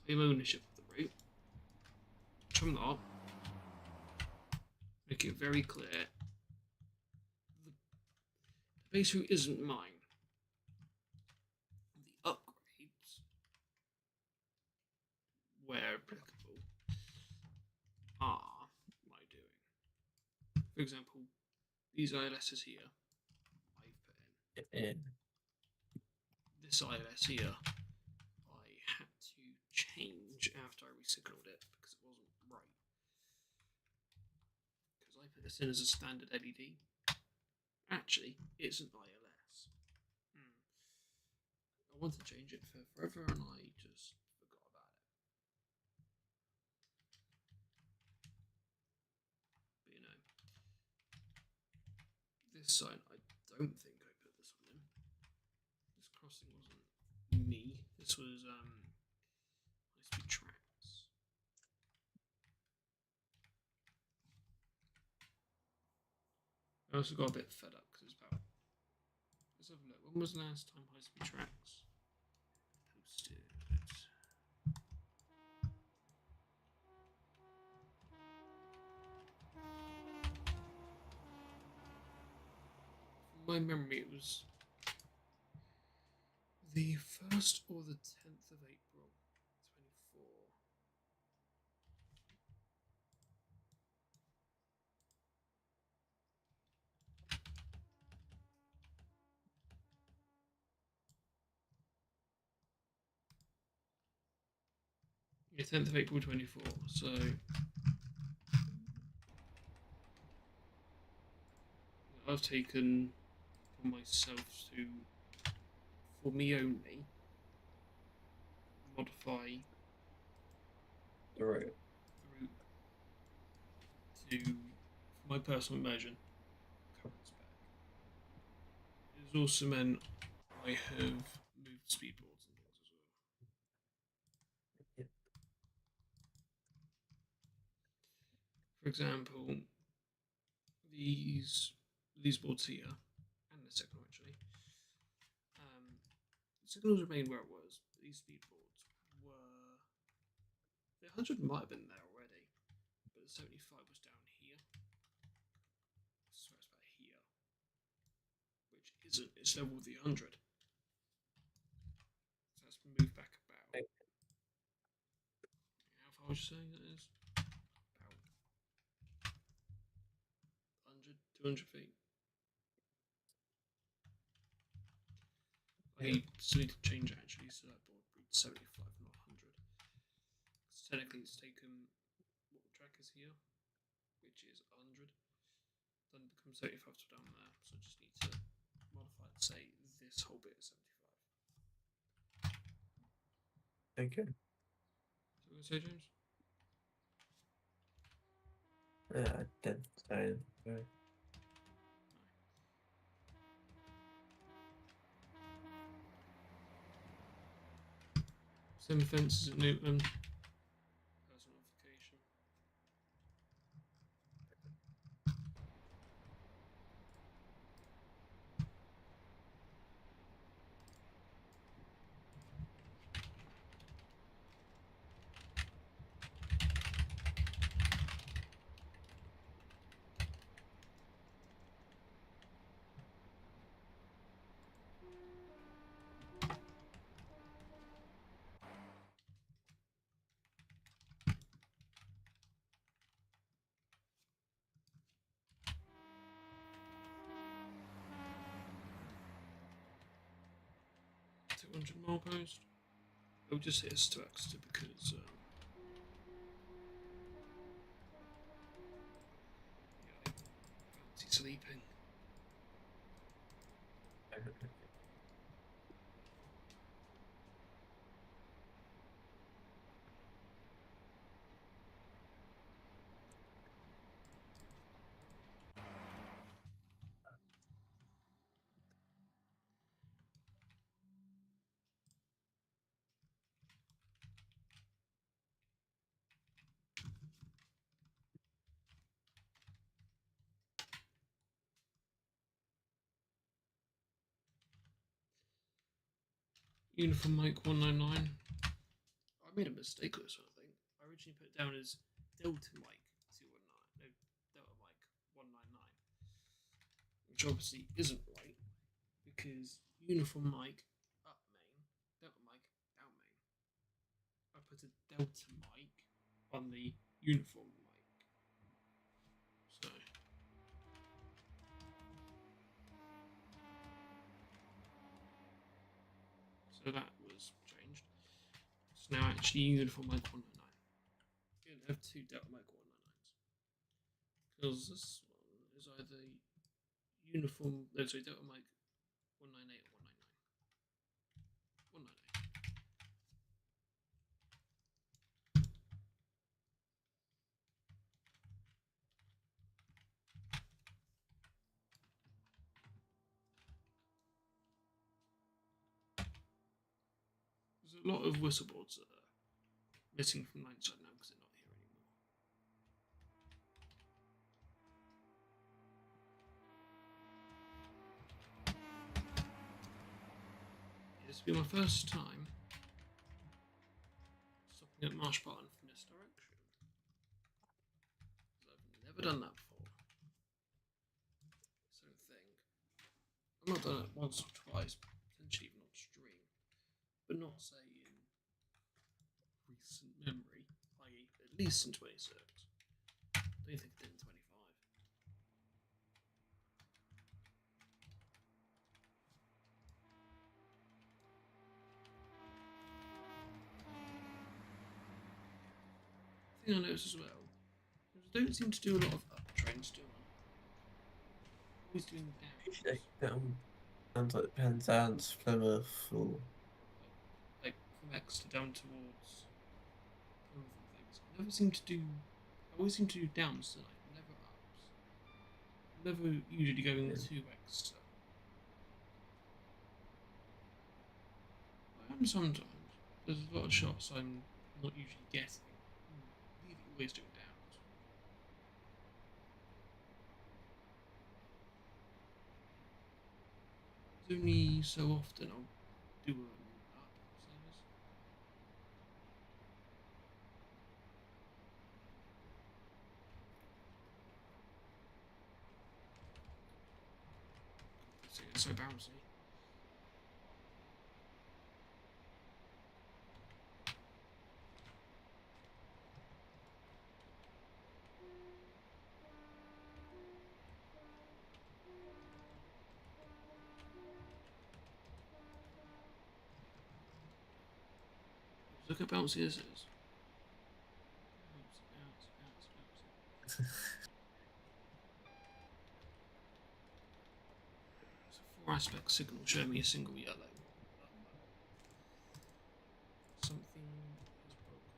S1: claim ownership of the route, which I'm not. Make it very clear. The base route isn't mine. The upgrades, where applicable, are my doing. For example, these ILSs here, I've put in.
S2: In.
S1: This ILS here, I had to change after I resignalled it because it wasn't right. Because I put this in as a standard LED. Actually, it's an ILS. I wanted to change it for forever and I just forgot about it. But this sign, I don't think I put this one in. This crossing wasn't me. This was high-speed tracks. I also got a bit fed up because it's about. Let's have a look. When was the last time high speed tracks posted? From my memory, it was the 1st or the 10th of April, 24. Yeah, 10th of April 24. So I've taken for myself to, for me only, modify
S2: The route.
S1: the route to, for my personal immersion, current spec. It has also meant I have moved speedboards and things as well.
S2: Yep.
S1: For example, these boards here, and the second one actually, the signals remain where it was. But these speedboards were, the 100 might have been there already, but the 75 was down here. So it's about here, which isn't. It's level with the 100. So that's moved back about.
S2: Okay.
S1: How far was you saying that is? About 100, 200 feet. I still need to change it actually, so that board reads 75, not 100. Because technically it's taken what the track is here, which is 100, then it becomes 75 to down there, so I just need to modify it to say this whole bit is 75.
S2: Okay.
S1: So what are you going to say, James?
S2: I didn't say anything.
S1: Same fences at Newton. Personal modification. Milepost. It'll just hit us to Exeter because yeah, Bouncy sleeping. Uniform mic 199. I made a mistake with this one, I think. I originally put it down as Delta mic 219. No, Delta mic 199. Which obviously isn't right because uniform mic up main, Delta mic down main. I put a Delta mic on the uniform mic. So that was changed. It's now actually uniform mic 199. You don't have two Delta mic 199s. Because this one is either uniform, no, sorry, Delta mic 198 or 199. 198. There's a lot of whistleboards that are missing from Lineside now because they're not here anymore. This will be my first time stopping at marsh button from this direction. I've never done that before. So I think I've not done it once or twice, potentially even on stream, but not say in recent memory, i.e., at least in 26. I don't think I did in 25. The thing I noticed as well is I don't seem to do a lot of up trains, do I? Always doing
S2: Usually
S1: downs.
S2: down like Penzance, Plymouth, or
S1: Like from Exeter down towards Plymouth and things. I never seem to do. I always seem to do downs tonight, never ups. Never usually going
S2: Yeah.
S1: to Exeter. I am sometimes. There's a lot of shots I'm not usually getting. Really always doing downs. It's only so often I'll do an up. Says. It's so bouncy. Look how bouncy this is. Bouncy, bouncy, bouncy, bouncy. It's a 4-aspect signal showing me a single yellow. Something is broken.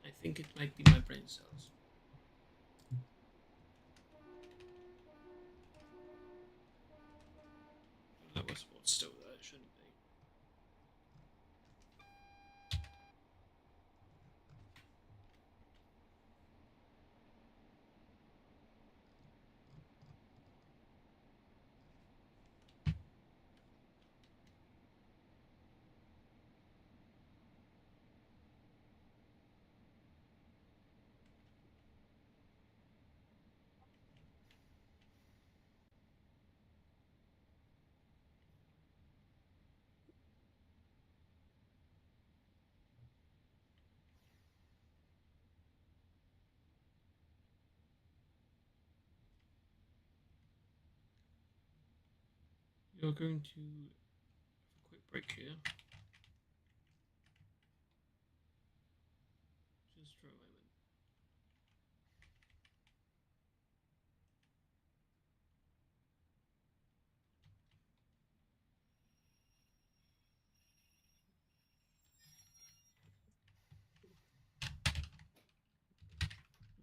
S1: I think it might be my brain cells. That was what's still there, it shouldn't be. You're going to have a quick break here. Just for a moment.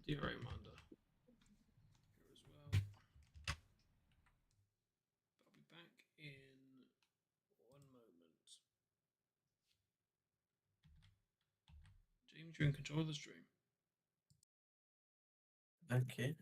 S1: Do your reminder here as well. I'll be back in 1 moment. James, you're in control of the stream.
S2: okay.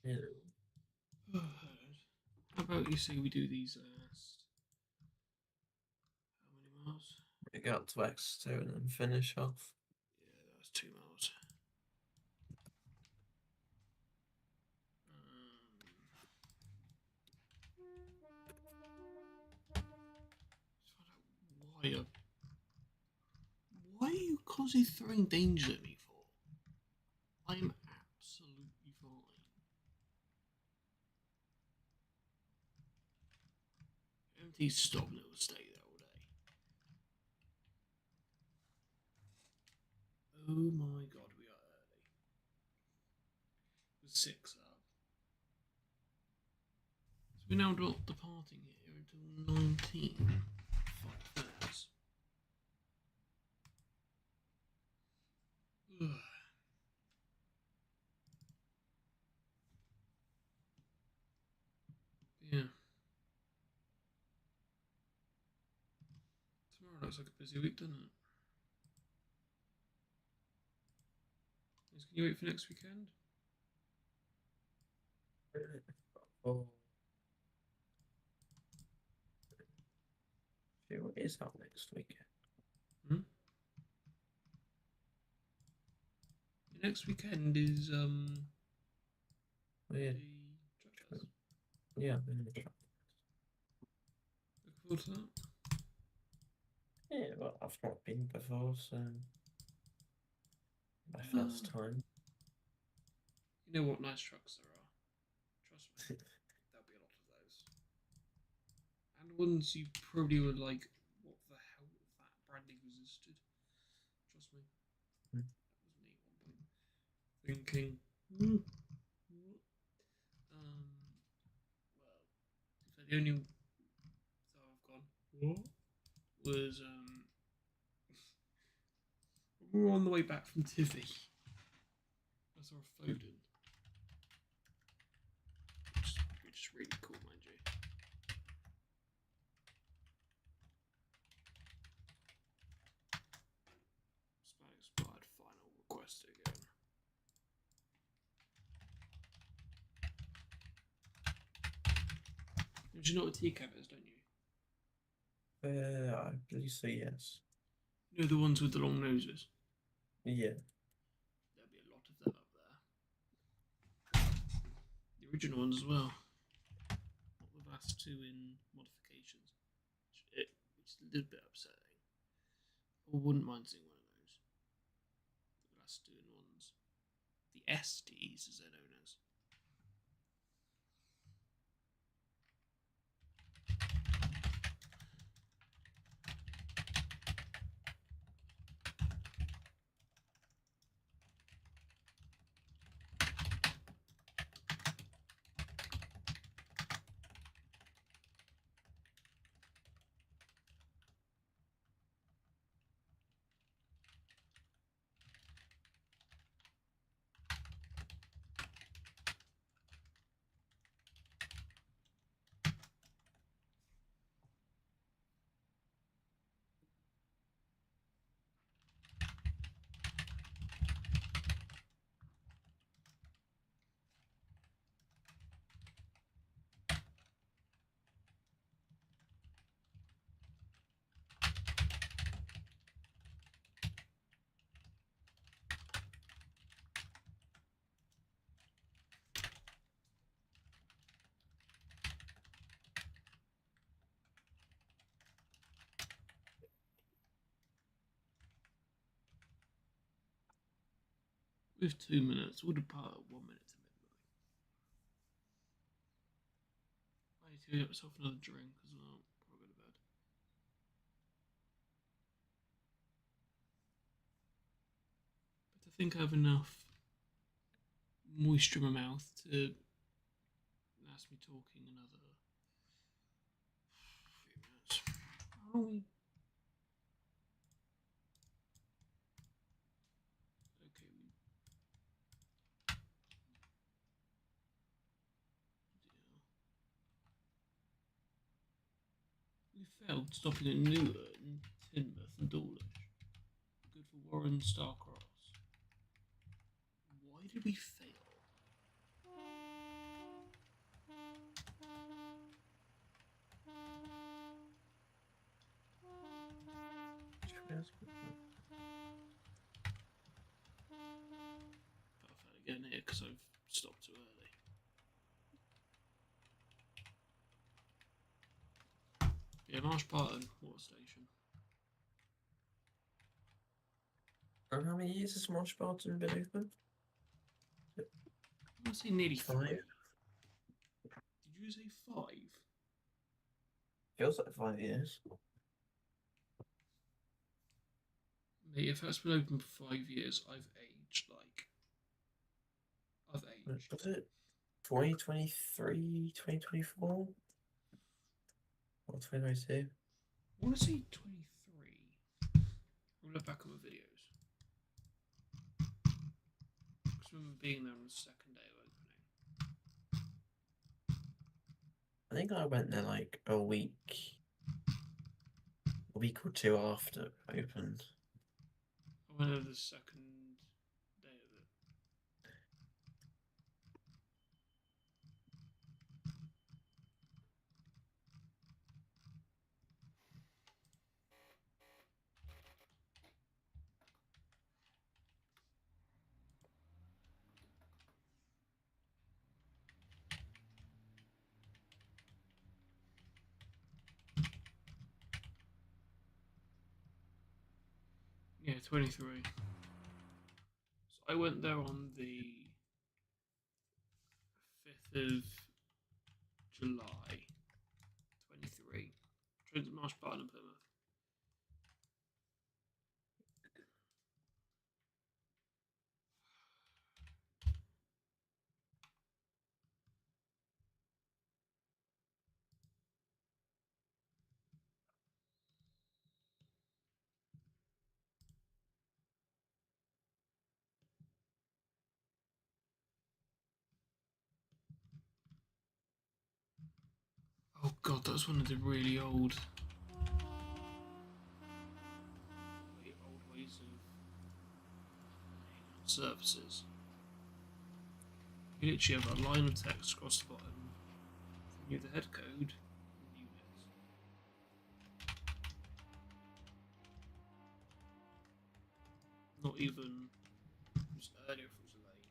S2: Yeah.
S1: How about you say we do these last? How many miles?
S2: We go up to X2 and then finish off.
S1: Yeah, that was 2 miles. Why are you constantly throwing danger at me for? I'm absolutely fine. Empty stop and it will stay there all day. Oh my god, we are early. We're 6 up. So we're now not departing here until 19. 5 minutes. Ugh. Yeah. Tomorrow looks like a busy week, doesn't it? Can you wait for next weekend?
S2: Oh. See what is up next weekend.
S1: Next weekend is
S2: Weird.
S1: the truck test.
S2: Yeah, I'm in the truck.
S1: Look forward to that.
S2: Yeah, but I've not been before, so my first time.
S1: You know what nice trucks there are. Trust me. There'll be a lot of those. And ones you probably were like, what the hell if that branding existed? Trust me.
S2: Hmm.
S1: That was me at one point. Thinking, what? Well, so the only so I've gone, what? Was when we were on the way back from Tivy. I saw a Foden. Which is really cool, mind you. Spell expired final request again. Do you know what a TCAP is, don't you?
S2: I believe so, yes.
S1: You know the ones with the long noses?
S2: Yeah.
S1: There'll be a lot of them up there. The original ones as well. Not the last two in modifications. Which is a little bit upsetting. I wouldn't mind seeing one of those. The last two in ones. The STs, as they're known as. With 2 minutes, we'll depart at 1 minute to midnight. I need to get myself another drink as well before I go to bed. But I think I have enough moisture in my mouth to last me talking another few minutes. How long? Okay, we failed stopping at Newton, Teignmouth, and Dawlish. Good for Warren Starcross. Why did we fail? again here because I've stopped too early. Yeah, Marsh Barton, water station.
S2: And how many years has Marsh Barton been open?
S1: I want to say nearly
S2: 5?
S1: 3. Did you say 5?
S2: Feels like 5 years.
S1: Mate, if that's been open for 5 years, I've aged like. I've aged.
S2: Was it 2023, 2024? Or 2022?
S1: I want to say 23. I'll look back at my videos. I remember being there on the second day of opening.
S2: I think I went there like a week or two after it opened.
S1: I went there the second day of it. Yeah, 23. So I went there on the 5th of July, 23. Trains at Marsh Barton and Plymouth. Oh god, that was one of the really old ways of services. You literally have a line of text across the bottom. You have the head code and units. Not even just earlier if it was late.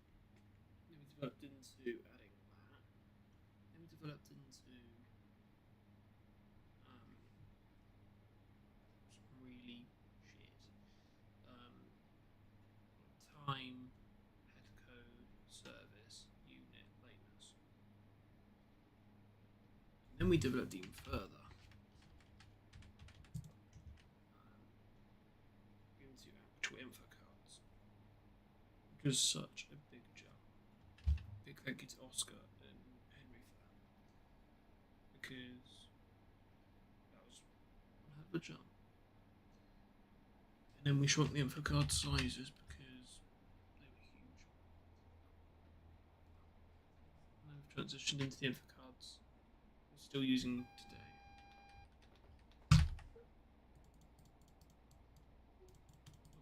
S1: Then we developed into adding that. Then we developed into some really shit. Time, head code, service, unit, lateness. And then we developed even further. Into actual info cards. Which was such a big jump. Big thank you to Oscar and Henry for that. Because that was one hell of a jump. And then we shrunk the info card sizes because they were huge. And then we've transitioned into the info cards we're still using today. I'll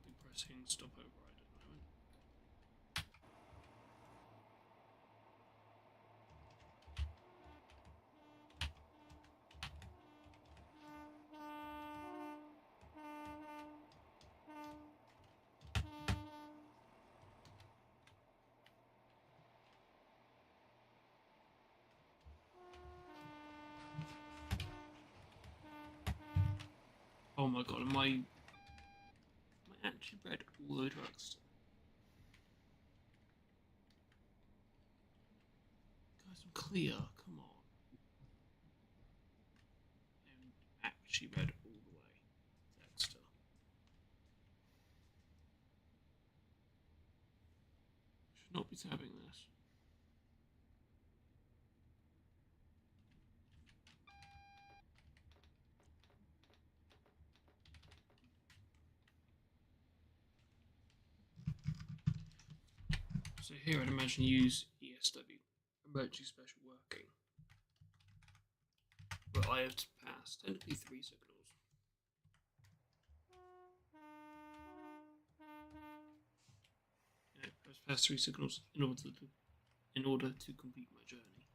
S1: be pressing stop override at the moment. Oh my god, am I actually read all the drugs? Guys, I'm clear, come on. I actually read all the way. Dexter. Should not be tabbing this. So here I'd imagine use ESW, emergency special working. But I have to pass technically 3 signals. I have to pass 3 signals in order to complete my journey.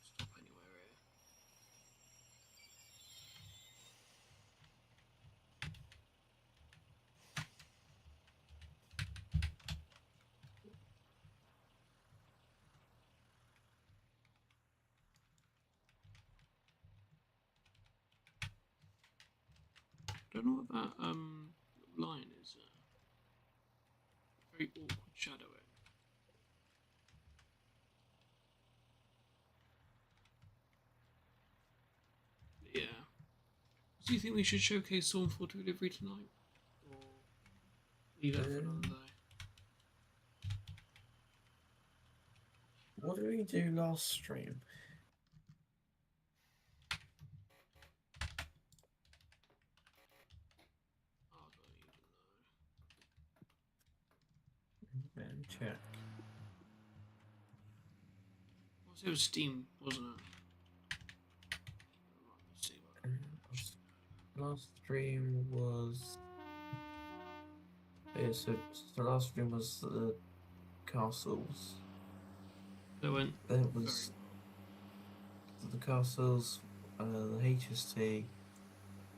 S1: Stop anywhere here. don't know what that line is. Very awkward shadowing. But yeah. Do you think we should showcase Stormfall to delivery tonight? Or leave that for another day?
S2: What did we do last stream?
S1: I don't even know.
S2: Man, check.
S1: It was Steam, wasn't it? Let's see what-
S2: Last stream was. Yeah, so the last stream was the castles.
S1: That went
S2: Then it was the castles, the HST,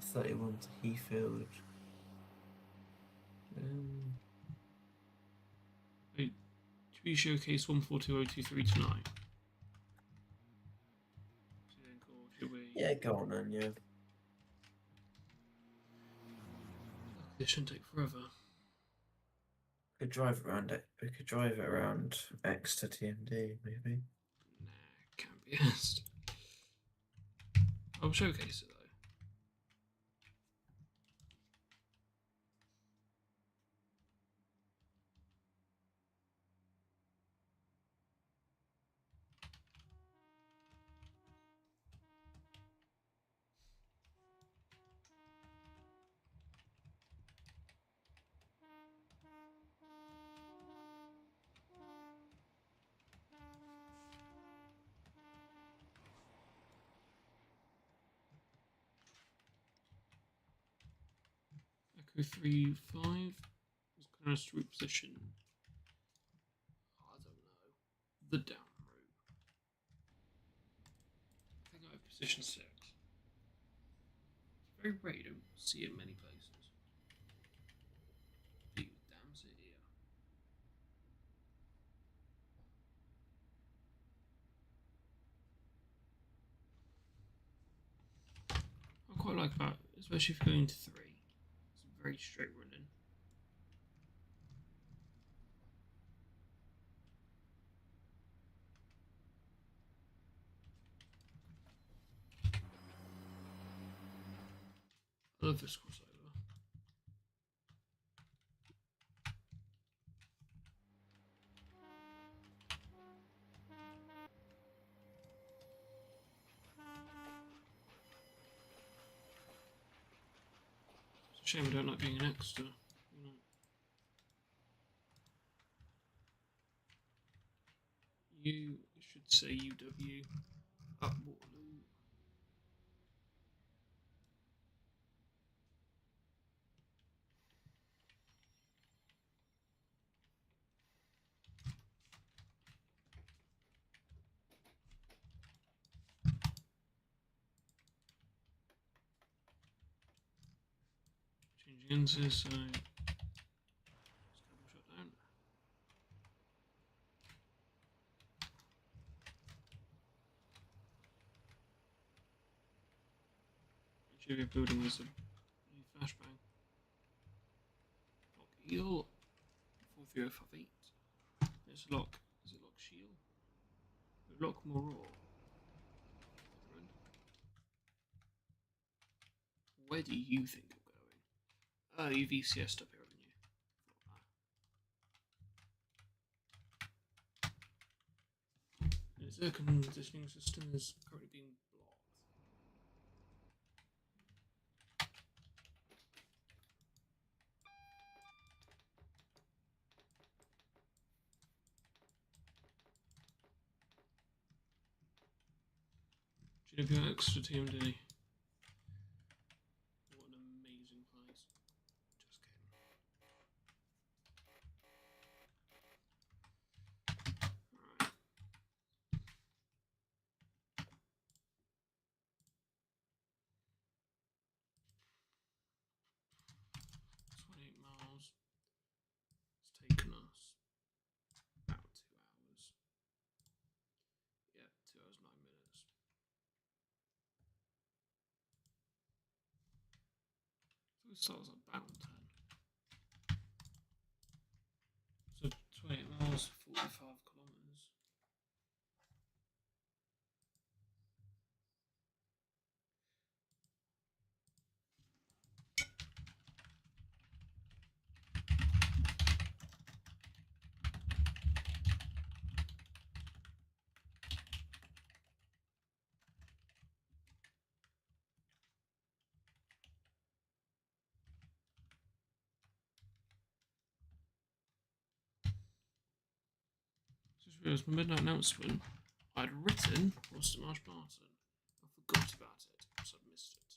S2: 31 to Heathfield.
S1: Should we showcase 142023 tonight? Do you think, or should we?
S2: Yeah, go on then, yeah.
S1: This shouldn't take forever.
S2: We could drive around it. We could drive it around X to TMD, maybe.
S1: Nah, can't be asked. I'll showcase it though. Echo 3-5 is kind of street position. I don't know. The down route. I think I have position 6. It's very rare, you don't see it many places. Be damn city here. I quite like that, especially if you're going to 3. It's very straight running. I love this crossover. It's a shame I don't like being an extra. You know. You should say UW up Waterloo. Changing lenses, so let's shut down. Actually, we're building this a flashbang. Lock eel 4058. Let's lock. Is it lock shield? Lock more raw. Where do you think you're going? Oh, you VCS'd up here, haven't you? Its air conditioning system is currently being blocked. GWX to TMD. What an amazing place. Just kidding. Alright. 28 miles. It's taken us about 2 hours. Yeah, 2 hours 9 minutes. So This was about 10. So 20 miles, 45 kilometers. Just realised my midnight announcement I'd written was to Marsh Barton. I forgot about it, so I missed it.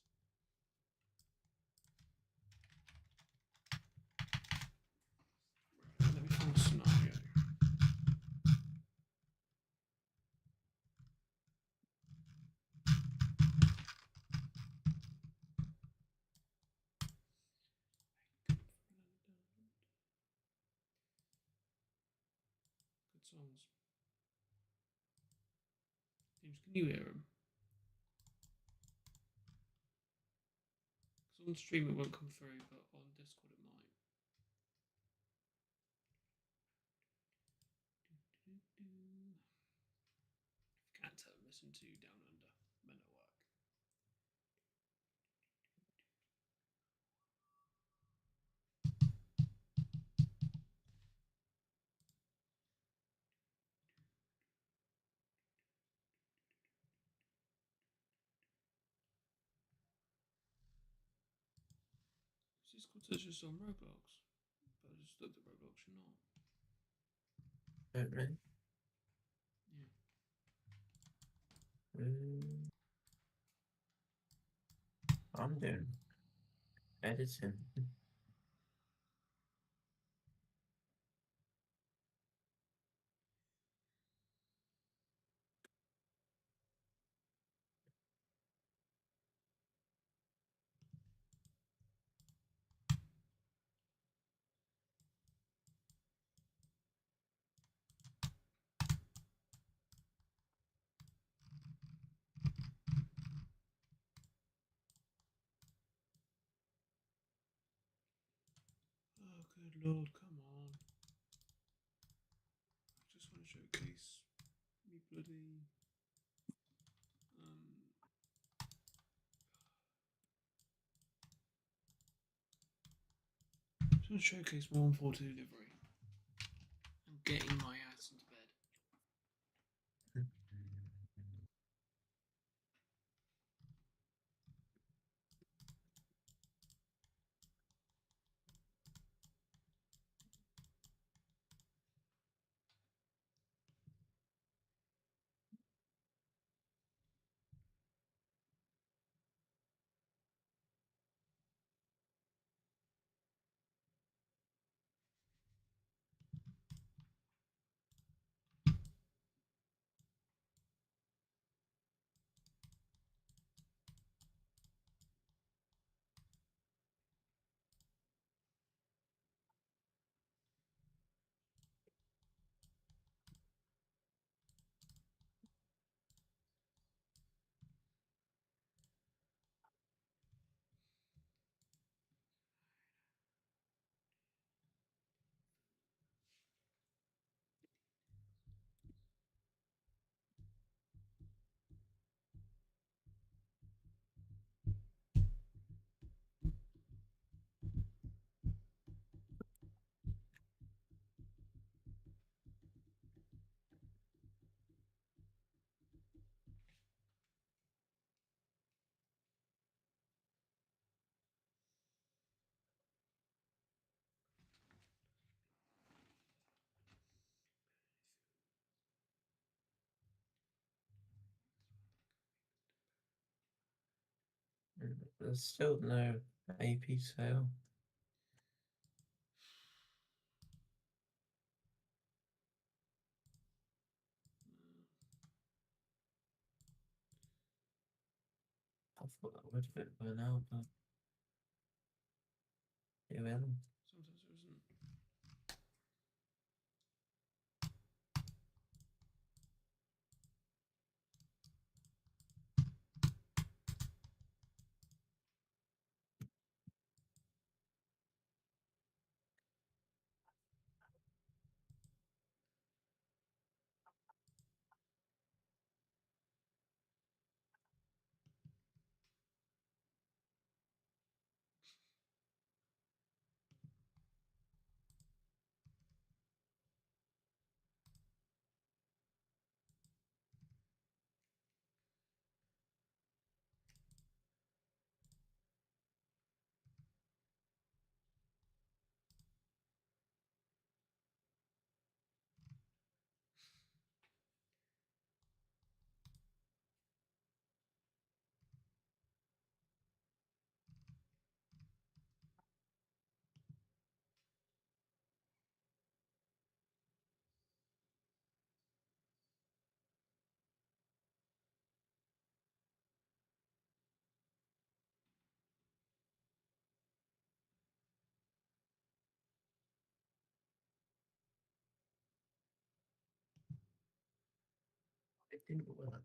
S1: Right, let me find a scenario. Good songs. James, can you hear them? Because on stream it won't come through, but on Discord it might. Can't tell, listen to Down Under. Men at Work. Is this called Tetris on Roblox? But I just looked at Roblox, you're not.
S2: Don't know.
S1: Yeah.
S2: I'm doing editing.
S1: Oh, good lord, come on. I just want to showcase me bloody. Just want to showcase my 142 delivery. I'm getting my ass into bed.
S2: There's still no AP sale. I thought that would fit by now, but it will.
S1: Sometimes there isn't.
S2: it didn't work.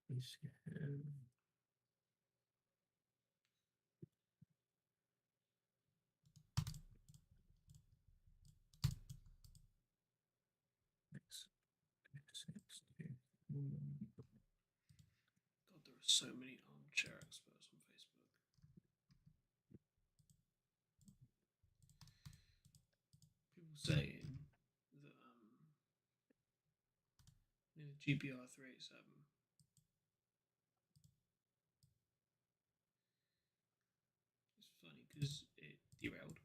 S2: Please,
S1: God, there are so many armchair experts on Facebook. People saying that the GBR 387 it's funny because it derailed.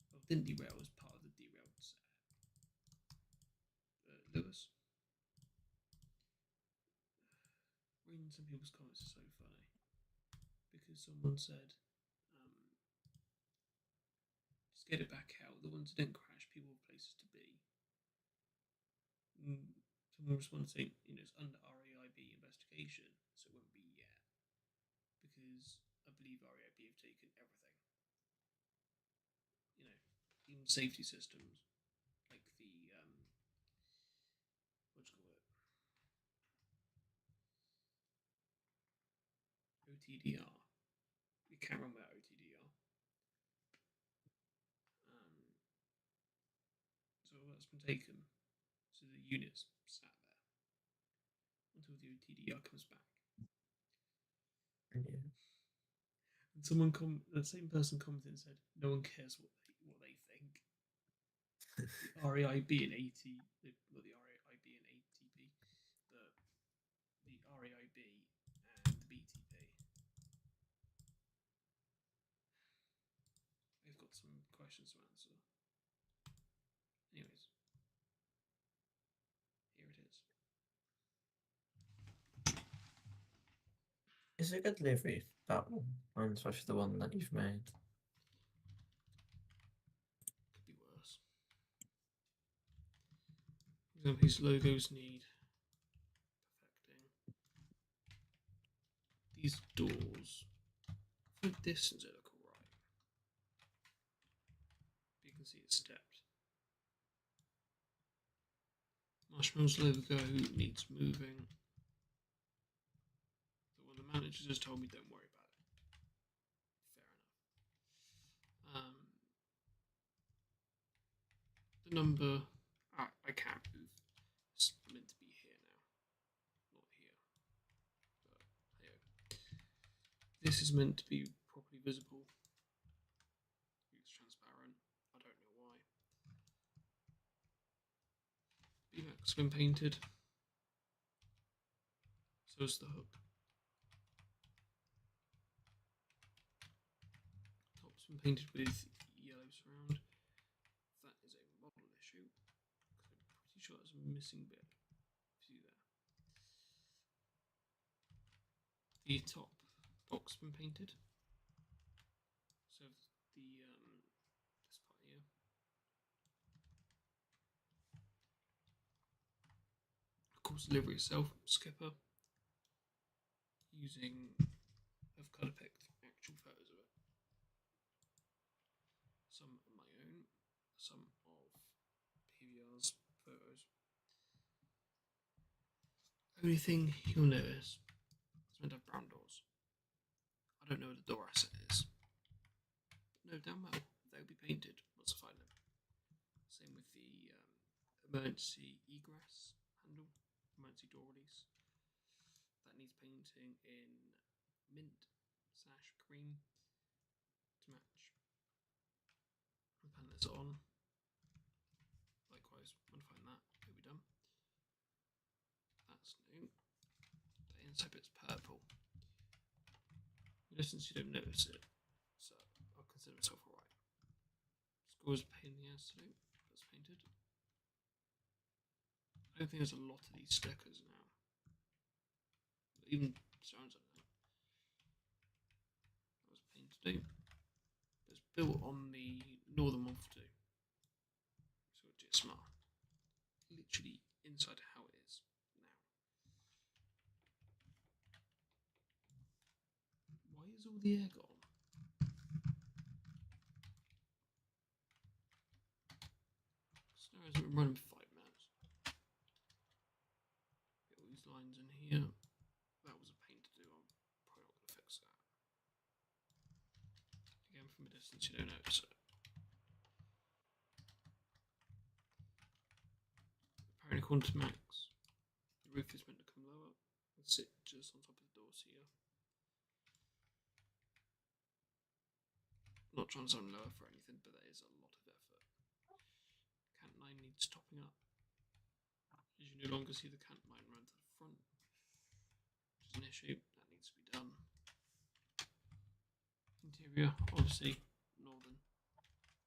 S1: Well, it didn't derail as part of the derailed set. Lewis. Reading some people's comments is so funny because someone said, just get it back out. The ones that didn't crash, people have places to be. Someone responded saying, it's under RAIB investigation, so it won't be yet. Because I believe RAIB have taken everything. Even safety systems, like the, what do you call it? OTDR. The camera on that OTDR. So that's been taken. So the unit's sat there until the OTDR comes back.
S2: yeah.
S1: And someone the same person commented and said, no one cares what they think. The RAIB and AT, not the RAIB and ATP, the RAIB and the BTP. They've got some questions to answer. Anyways, here it is.
S2: It's a good delivery, that one, and especially the one that you've made.
S1: Could be worse. For example, these logos need perfecting. These doors, from a distance, they look alright. You can see it's stepped. Marshmallow's logo needs moving. The manager just told me don't worry about it. Fair enough. The number I can't move. It's meant to be here now, not here. But hey, this is meant to be properly visible. It's transparent. I don't know why. BMAC's been painted. So is the hook. Top's been painted with yellow surround. That is a model issue. I'm pretty sure that's a missing bit. See there. The top box been painted. So the this part here. Of course, the livery itself, Skipper. I've colour picked actual photos of it. Some of my own, some of PVR's photos. Only thing you'll notice, it's meant to have brown doors. I don't know what the door asset is. But no, damn well, they'll be painted once I find them. Same with the emergency egress handle, emergency door release. That needs painting in mint / cream to match. I'll pan this on. Likewise, when I find that, it'll be done. That's new. The inside bit's purple. In essence, you don't notice it, so I'll consider myself alright. Scores pain in the ass to do. That's painted. I don't think there's a lot of these stickers now. Even sounds like that. That was painted to do. But it's built on the Northern Wolf too. So it's smart. Literally inside how it is now. Why is all the air gone? from a distance you don't notice it. Apparently, according to Max, the roof is meant to come lower and sit just on top of the doors here. Not trying to sound lower for anything, but that is a lot of effort. Cant line needs topping up. As you no longer see the cant line run to the front, which is an issue that needs to be done. Interior, obviously, northern,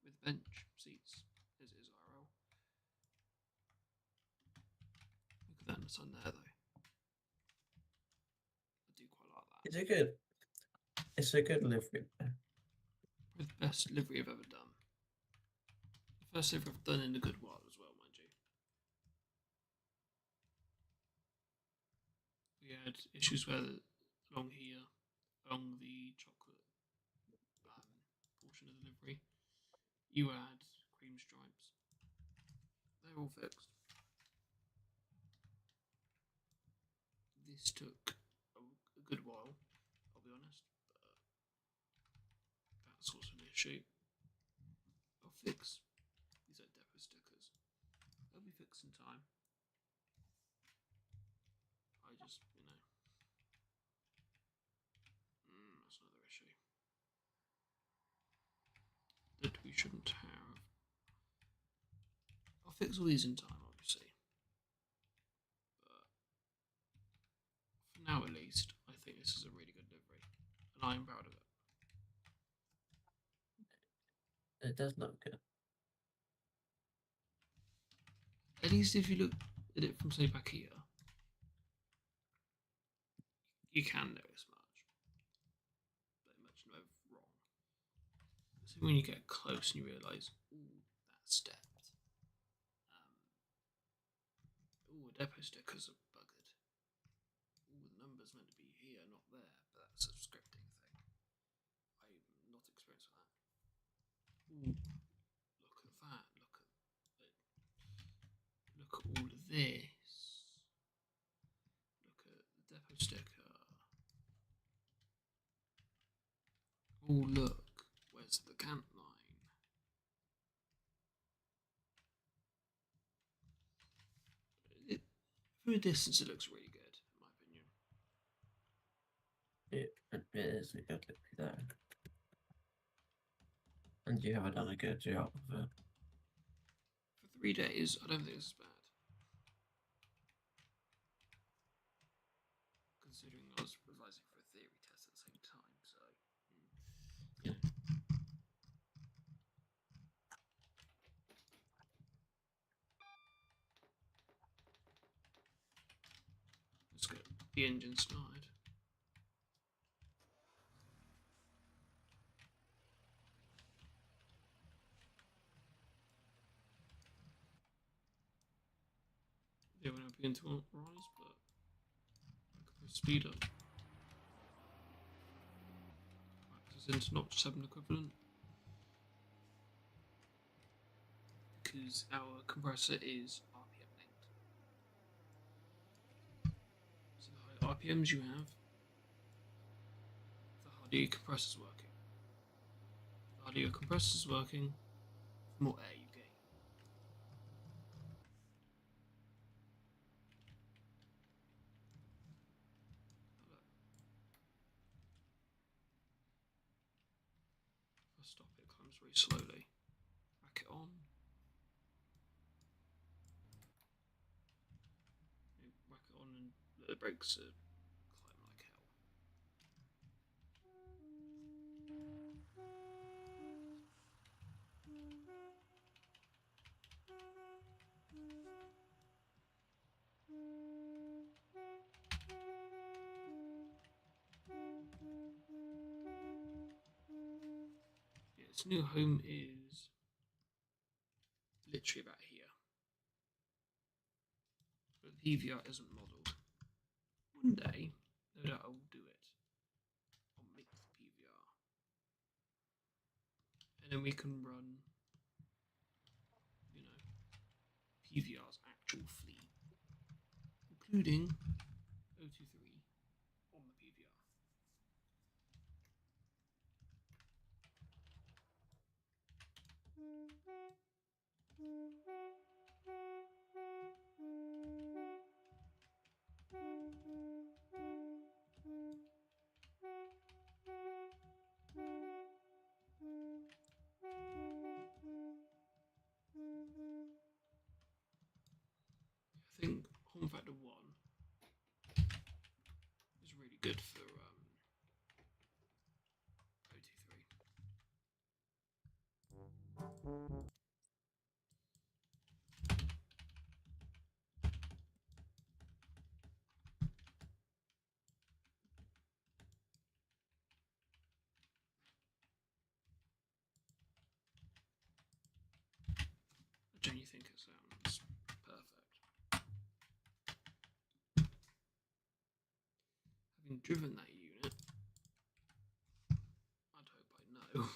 S1: with bench seats, as it is RL. Look at that in the sun there, though. I do quite like that.
S2: It's a good. It's a good livery.
S1: With the best livery I've ever done. The first livery I've done in a good while as well, mind you. We had issues where along here, along the chocolate portion of the livery, you had cream stripes. They're all fixed. This took a good while, I'll be honest, but that's also an issue. I'll fix these are depot stickers. They'll be fixed in time. I just, that's another issue that we shouldn't have. I'll fix all these in time, obviously. But for now, at least, I think this is a really good livery, and I am proud of it.
S2: It does look good.
S1: At least if you look at it from, say, back here, you can notice much. But much no wrong. So when you get close and you realise, ooh, that's stepped. Ooh, depot stickers are buggered. Ooh, the number's meant to be here, not there. But that's a scripting thing. I'm not experienced with that. Ooh, look at that. Look at all of this. Look at the depot sticker. Oh, look. Where's the cant line? From a distance, it looks really good, in my opinion.
S2: It is a good livery there. And you have done a good job of it.
S1: For 3 days, I don't think this is bad. Considering I was revising for a theory test at the same time, so yeah. Let's get the engine started. Yeah, when I begin to rise, but I can press speed up. This is into notch 7 equivalent. Because our compressor is RPM linked. So the higher RPMs you have, the harder your compressor's working. The harder your compressor's working, the more air you gain. If I stop it, climbs very slowly. Rack it on. Whack it on and let the brakes climb like hell. Yeah, its new home is literally about here. But the PVR isn't modelled. One day, no doubt I will do it. I'll make the PVR. And then we can run, PVR's actual fleet, including 023 on the PVR. I think Home Factor 1 is really good for OT3. I genuinely think it sounds perfect. Having driven that unit, I'd hope I know.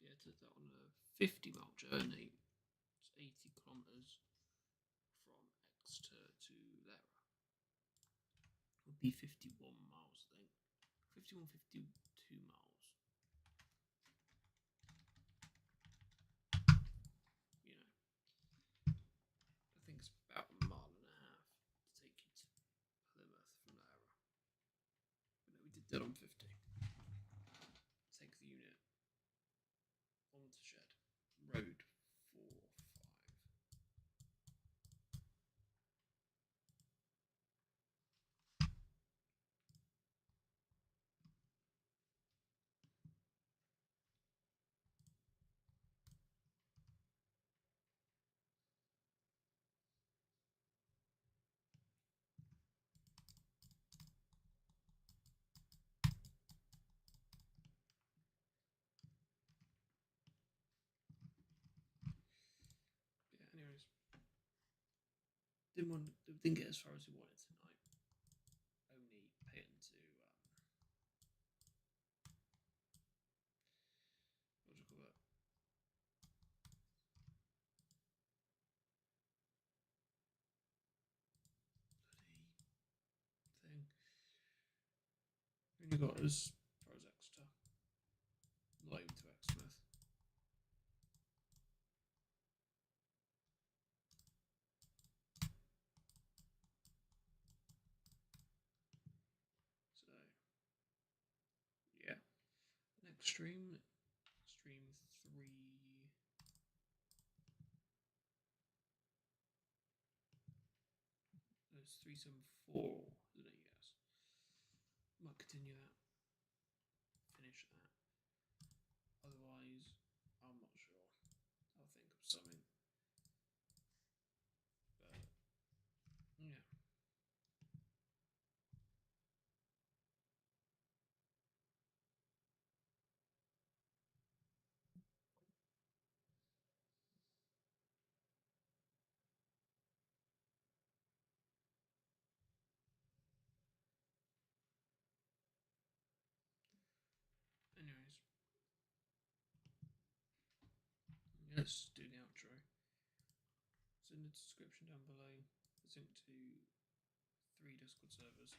S1: Yeah, did that on a 50-mile journey. It's 80 kilometers from Exeter to Lera. It would be 51 miles, I think. 51, 52 miles. You know, I think it's about a mile and a half to take you to Plymouth from Lera. But no, we did that on 50. Take the unit onto shed. Road 4, 5. Yeah, anyways. Didn't get as far as we wanted tonight. Only pay into what do you call that? Bloody thing. Only got as far as Exeter. Not even to Exmouth. So yeah. Next stream 3. It's 374, isn't it? Yes. Might continue that. Finish that. Otherwise, I'm not sure. I'll think of something. But yeah. Anyways, let's do the outro. It's in the description down below. It's linked to 3 Discord servers.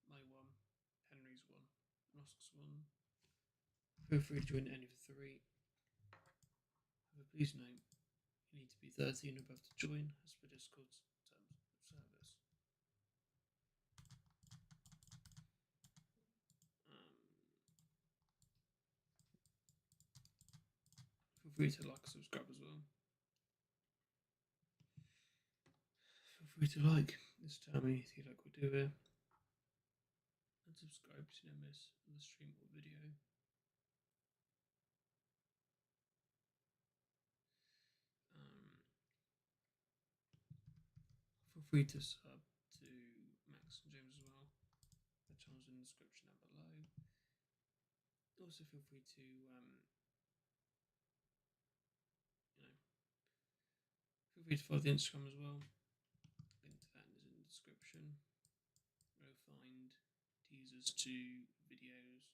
S1: My one, Henry's one, and Oscar's one. Feel free to join any of the 3. But please note, you need to be 13 or above to join, as per Discord's terms of service. Feel free to like and subscribe as well. Feel free to like this time if you like what we do here. And subscribe so you don't miss the stream or video. Feel free to sub to Max and James as well. The channel's in the description down below. Also feel free to feel free to follow the Instagram as well. Link to that is in the description. Where you'll find teasers to videos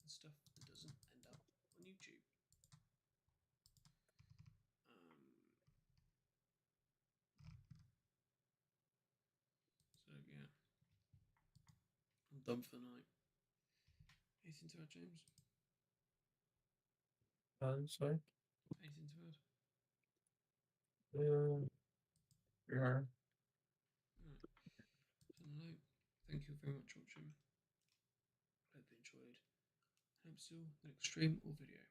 S1: and stuff that doesn't end up on YouTube. So yeah, I'm done for the night. Anything to add, James?
S2: Sorry.
S1: Anything to add?
S2: Yeah.
S1: Hello. Thank you very much for watching. Hope you enjoyed. Hope to see you next stream or video.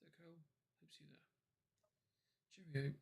S1: Take care. Hope to see you there. Cheerio.